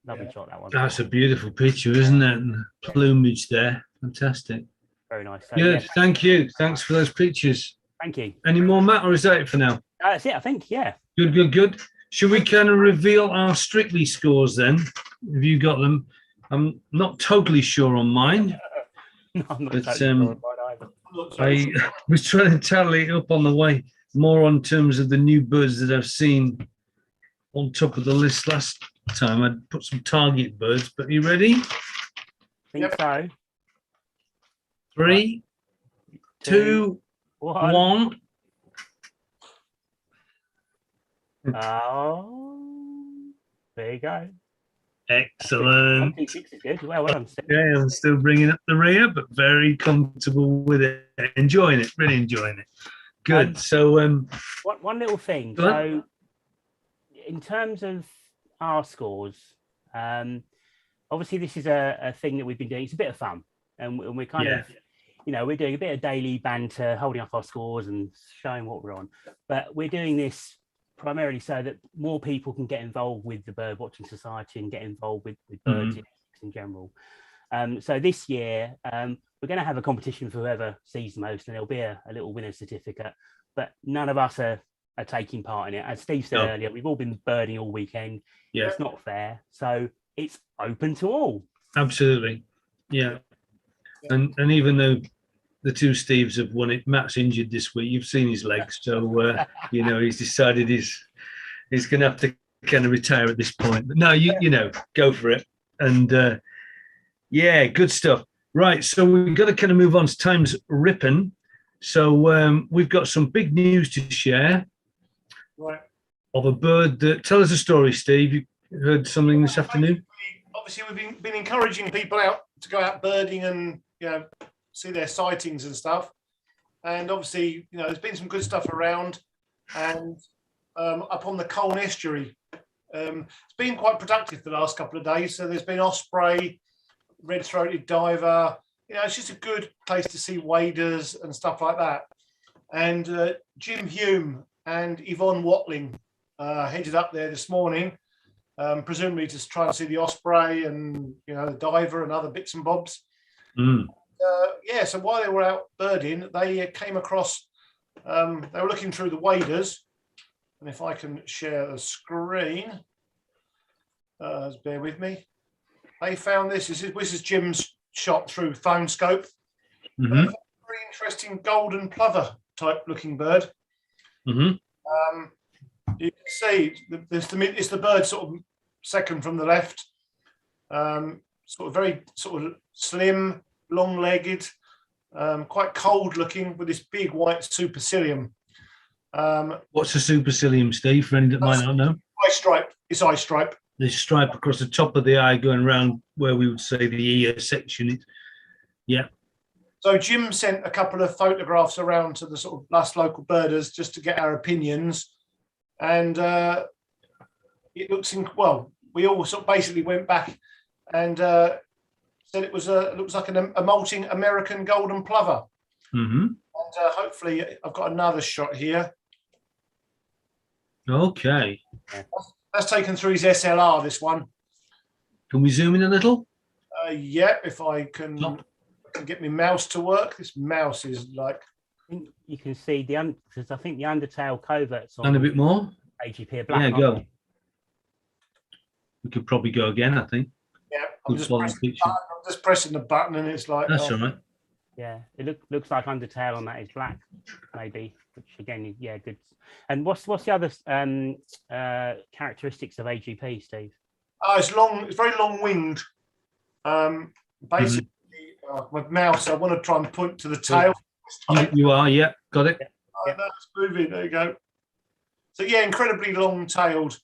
Lovely shot, that one. That's a beautiful picture, isn't it? And the plumage there. Fantastic. Very nice. So, Good. Thank you. Thanks for those pictures. Thank you. Any more, Matt, or is that it for now? That's it, I think. Yeah. Good. Should we kind of reveal our Strictly scores then? Have you got them? I'm not totally sure on mine. No, I'm not but totally sure on mine either. I was trying to tally it up on the way, more on terms of the new birds that I've seen on top of the list last time. I'd put some target birds, but are you ready? Think so. 3, 2, 1. Oh, there you go. Excellent. 1, 2, 6 is good. Well done. Yeah, I'm still bringing up the rear, but very comfortable with it. Enjoying it, really enjoying it. Good. So, one little thing. So, in terms of our scores, obviously this is a thing that we've been doing. It's a bit of fun, and we're kind of, we're doing a bit of daily banter, holding up our scores and showing what we're on. But we're doing this primarily so that more people can get involved with the Birdwatching Society and get involved with birds in general. So this year, we're going to have a competition for whoever sees the most, and there'll be a little winner's certificate. But none of us are taking part in it. As Steve said earlier, we've all been birding all weekend. Yeah. It's not fair. So it's open to all. Absolutely. Yeah. And even though the two Steves have won it, Matt's injured this week. You've seen his legs. So, he's decided he's going to have to kind of retire at this point. But no, you go for it. And good stuff. Right. So we've got to kind of move on. Time's ripping. So we've got some big news to share. Right. Of a bird that, tell us a story, Steve. You heard something this afternoon? Obviously, we've been encouraging people out to go out birding and, see their sightings and stuff. And obviously, there's been some good stuff around. And up on the Colne Estuary, it's been quite productive the last couple of days. So there's been osprey, red-throated diver. It's just a good place to see waders and stuff like that. And Jim Hume and Yvonne Watling headed up there this morning, presumably to try and see the osprey and the diver and other bits and bobs. So while they were out birding, they came across, they were looking through the waders, and if I can share the screen, bear with me. They found this is Jim's shot through phone scope. Very interesting golden plover type looking bird. You can see it's the bird sort of second from the left, sort of very sort of slim, long-legged, quite cold-looking with this big white supercilium. What's a supercilium, Steve? For anyone that might not know, Eye stripe. It's eye stripe. This stripe across the top of the eye going around where we would say the ear section. Yeah. So Jim sent a couple of photographs around to the sort of last local birders just to get our opinions, and it looks well. We all sort of basically went back and said it looks like a molting American golden plover. Mm-hmm. And hopefully, I've got another shot here. Okay. That's taken through his SLR. This one. Can we zoom in a little? Yeah, if I can. Get my mouse to work. This mouse is like. I think you can see because I think the undertail coverts on. And a bit more. AGP are black. Yeah, go. We could probably go again, I think. Yeah, I'm just pressing the button and it's like. That's all right. Yeah, it looks like undertail on that is black, maybe. Which again, yeah, good. And what's the other characteristics of AGP, Steve? It's long. It's very long-winged. Basically. My mouse, I want to try and point to the tail. You are, yeah, got it. Oh, no, it's moving. There you go. So yeah, incredibly long-tailed,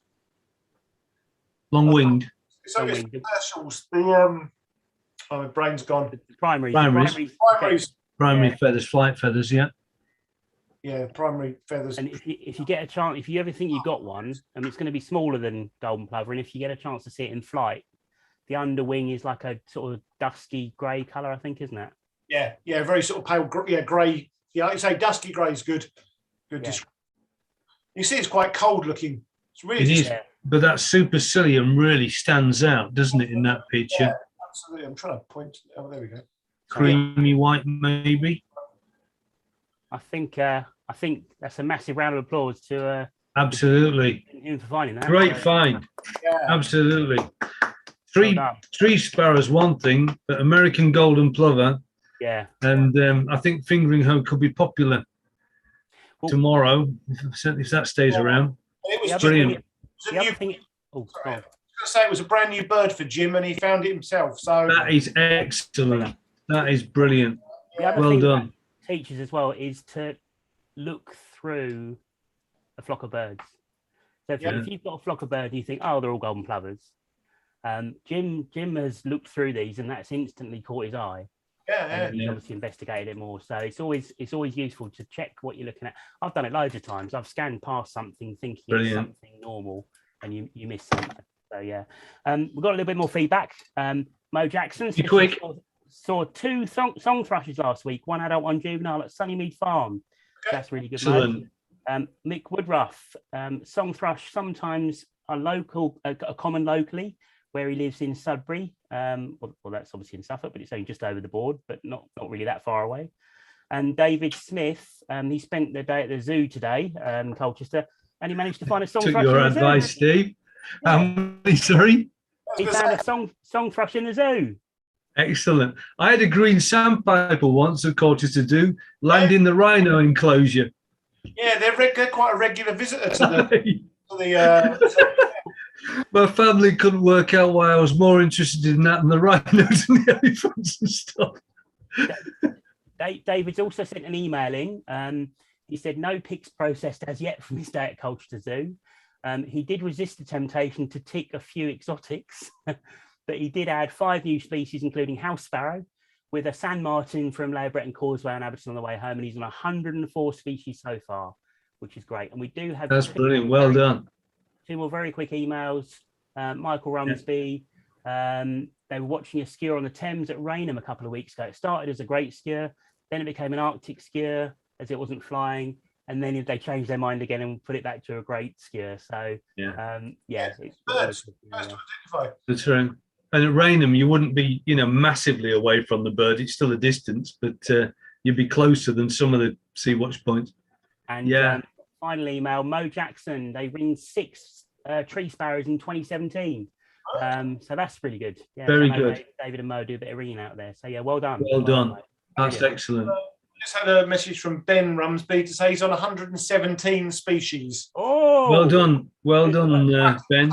long-winged. So it's commercials. The my brain's gone. The primaries. Primary feathers, flight feathers, yeah. Yeah, primary feathers. And if you get a chance, if you ever think you got one, and it's going to be smaller than golden plover, and if you get a chance to see it in flight. The underwing is like a sort of dusky grey colour, I think, isn't it? Yeah, very sort of pale, grey. Yeah, like you say, dusky grey is good. Good. Yeah. You see, it's quite cold looking. It's really. It is, but that supercilium really stands out, doesn't it, in that picture? Yeah, absolutely. I'm trying to point. Oh, there we go. Creamy white, maybe. I think that's a massive round of applause to. Absolutely. Him for finding that. Great find. Yeah. Absolutely. Tree sparrow's one thing, but American golden plover. Yeah. And I think fingering home could be popular tomorrow, if that stays around. It was brilliant. I was going to say it was a brand new bird for Jim, and he found it himself. So that is excellent. That is brilliant. Well done. Teaches as well is to look through a flock of birds. So if you've got a flock of birds, you think, oh, they're all golden plovers. Jim has looked through these, and that's instantly caught his eye. He's obviously investigated it more. So it's always useful to check what you're looking at. I've done it loads of times. I've scanned past something thinking it's something normal, and you miss something. So yeah, we've got a little bit more feedback. Mo Jackson saw two song thrushes last week. One adult, one juvenile at Sunnymead Farm. Okay. That's really good. Excellent. Mick Woodruff, song thrush sometimes are common locally. Where he lives in Sudbury. Well, that's obviously in Suffolk, but it's only just over the board, but not really that far away. And David Smith, he spent the day at the zoo today, Colchester, and he managed to find a song thrush. Took your advice, Steve. How many, sorry? He found a song thrush in the zoo. Excellent. I had a green sandpiper once at Colchester Zoo, land in the rhino enclosure. Yeah, they're quite a regular visitor to the My family couldn't work out why I was more interested in that than the rhinos and the elephants and stuff. David's also sent an email in. He said no pics processed as yet from his day at Colchester Zoo. He did resist the temptation to tick a few exotics, but he did add 5 new species, including house sparrow, with a sand martin from Layer Breton Causeway and Abbotsford on the way home, and he's on 104 species so far, which is great. And we do have... That's brilliant. Well done. 2 more very quick emails. Michael Rumsby, they were watching a skier on the Thames at Rainham a couple of weeks ago. It started as a great skier, then it became an Arctic skier as it wasn't flying, and then they changed their mind again and put it back to a great skier. So, That's right. And at Rainham, you wouldn't be, massively away from the bird. It's still a distance, but you'd be closer than some of the sea watch points. And final email, Mo Jackson, they ringed 6 tree sparrows in 2017. So that's really good. Yeah, very good. David and Mo do a bit of ringing out there. So yeah, well done. Well done. That's excellent. Just had a message from Ben Rumsby to say he's on 117 species. Oh, well done, Ben.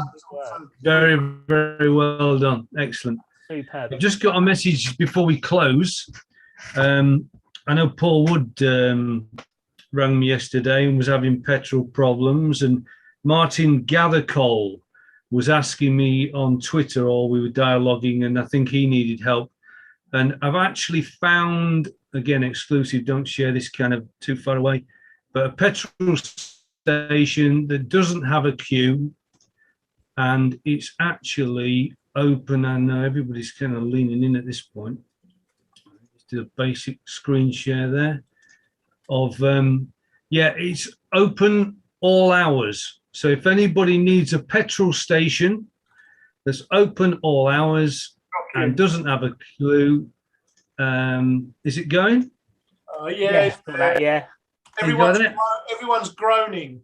Very, very well done. Excellent. Superb. I've just got a message before we close. I know Paul Wood rang me yesterday and was having petrol problems, and Martin Gathercole was asking me on Twitter, or we were dialoguing, and I think he needed help. And I've actually found, again, exclusive, don't share this kind of too far away, but a petrol station that doesn't have a queue, and it's actually open. I know everybody's kind of leaning in at this point. Let's do a basic screen share there of, it's open all hours. So if anybody needs a petrol station that's open all hours and doesn't have a clue, is it going? Yeah. Yeah. Everyone's groaning.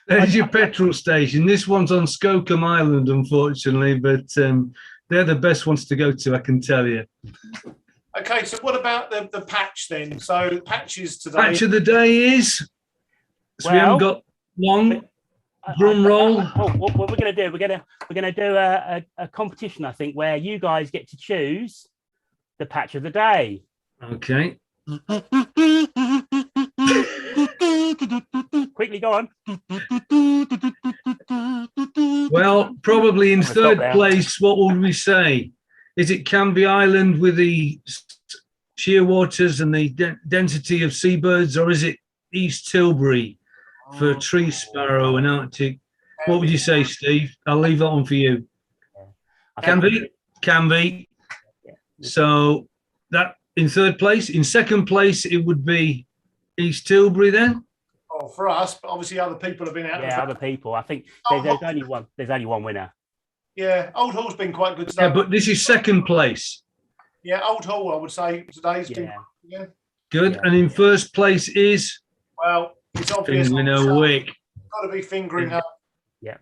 There's your petrol station. This one's on Skookum Island, unfortunately, but they're the best ones to go to, I can tell you. Okay, so what about the patch then? So patches today. Patch of the day is, so we haven't got long. Drum roll. What we're going to do? We're going to do a competition, I think, where you guys get to choose the patch of the day. Okay. Quickly, go on. Well, probably in third place, what would we say? Is it Canvey Island with the sheer waters and the density of seabirds, or is it East Tilbury for tree sparrow and Arctic? What would you say, Steve? I'll leave that one for you. Canvey. So that in third place. In second place, it would be East Tilbury then. Oh, for us, but obviously other people have been out. Yeah, other people. I think there's only one. There's only one winner. Yeah, Old Hall's been quite good today. Yeah, but this is second place. Yeah, Old Hall, I would say today's been good. Yeah. And in first place is, well, it's obvious. Fingering a wick. Got to be fingering her. Yeah.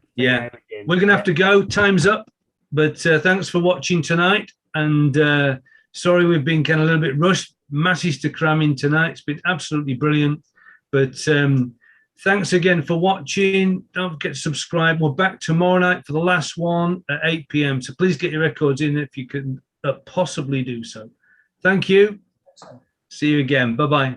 We're going to have to go. Time's up. But thanks for watching tonight. And sorry we've been kind of a little bit rushed. Masses to cram in tonight. It's been absolutely brilliant. But thanks again for watching. Don't forget to subscribe. We're back tomorrow night for the last one at 8 p.m. So please get your records in if you can possibly do so. Thank you. See you again. Bye-bye.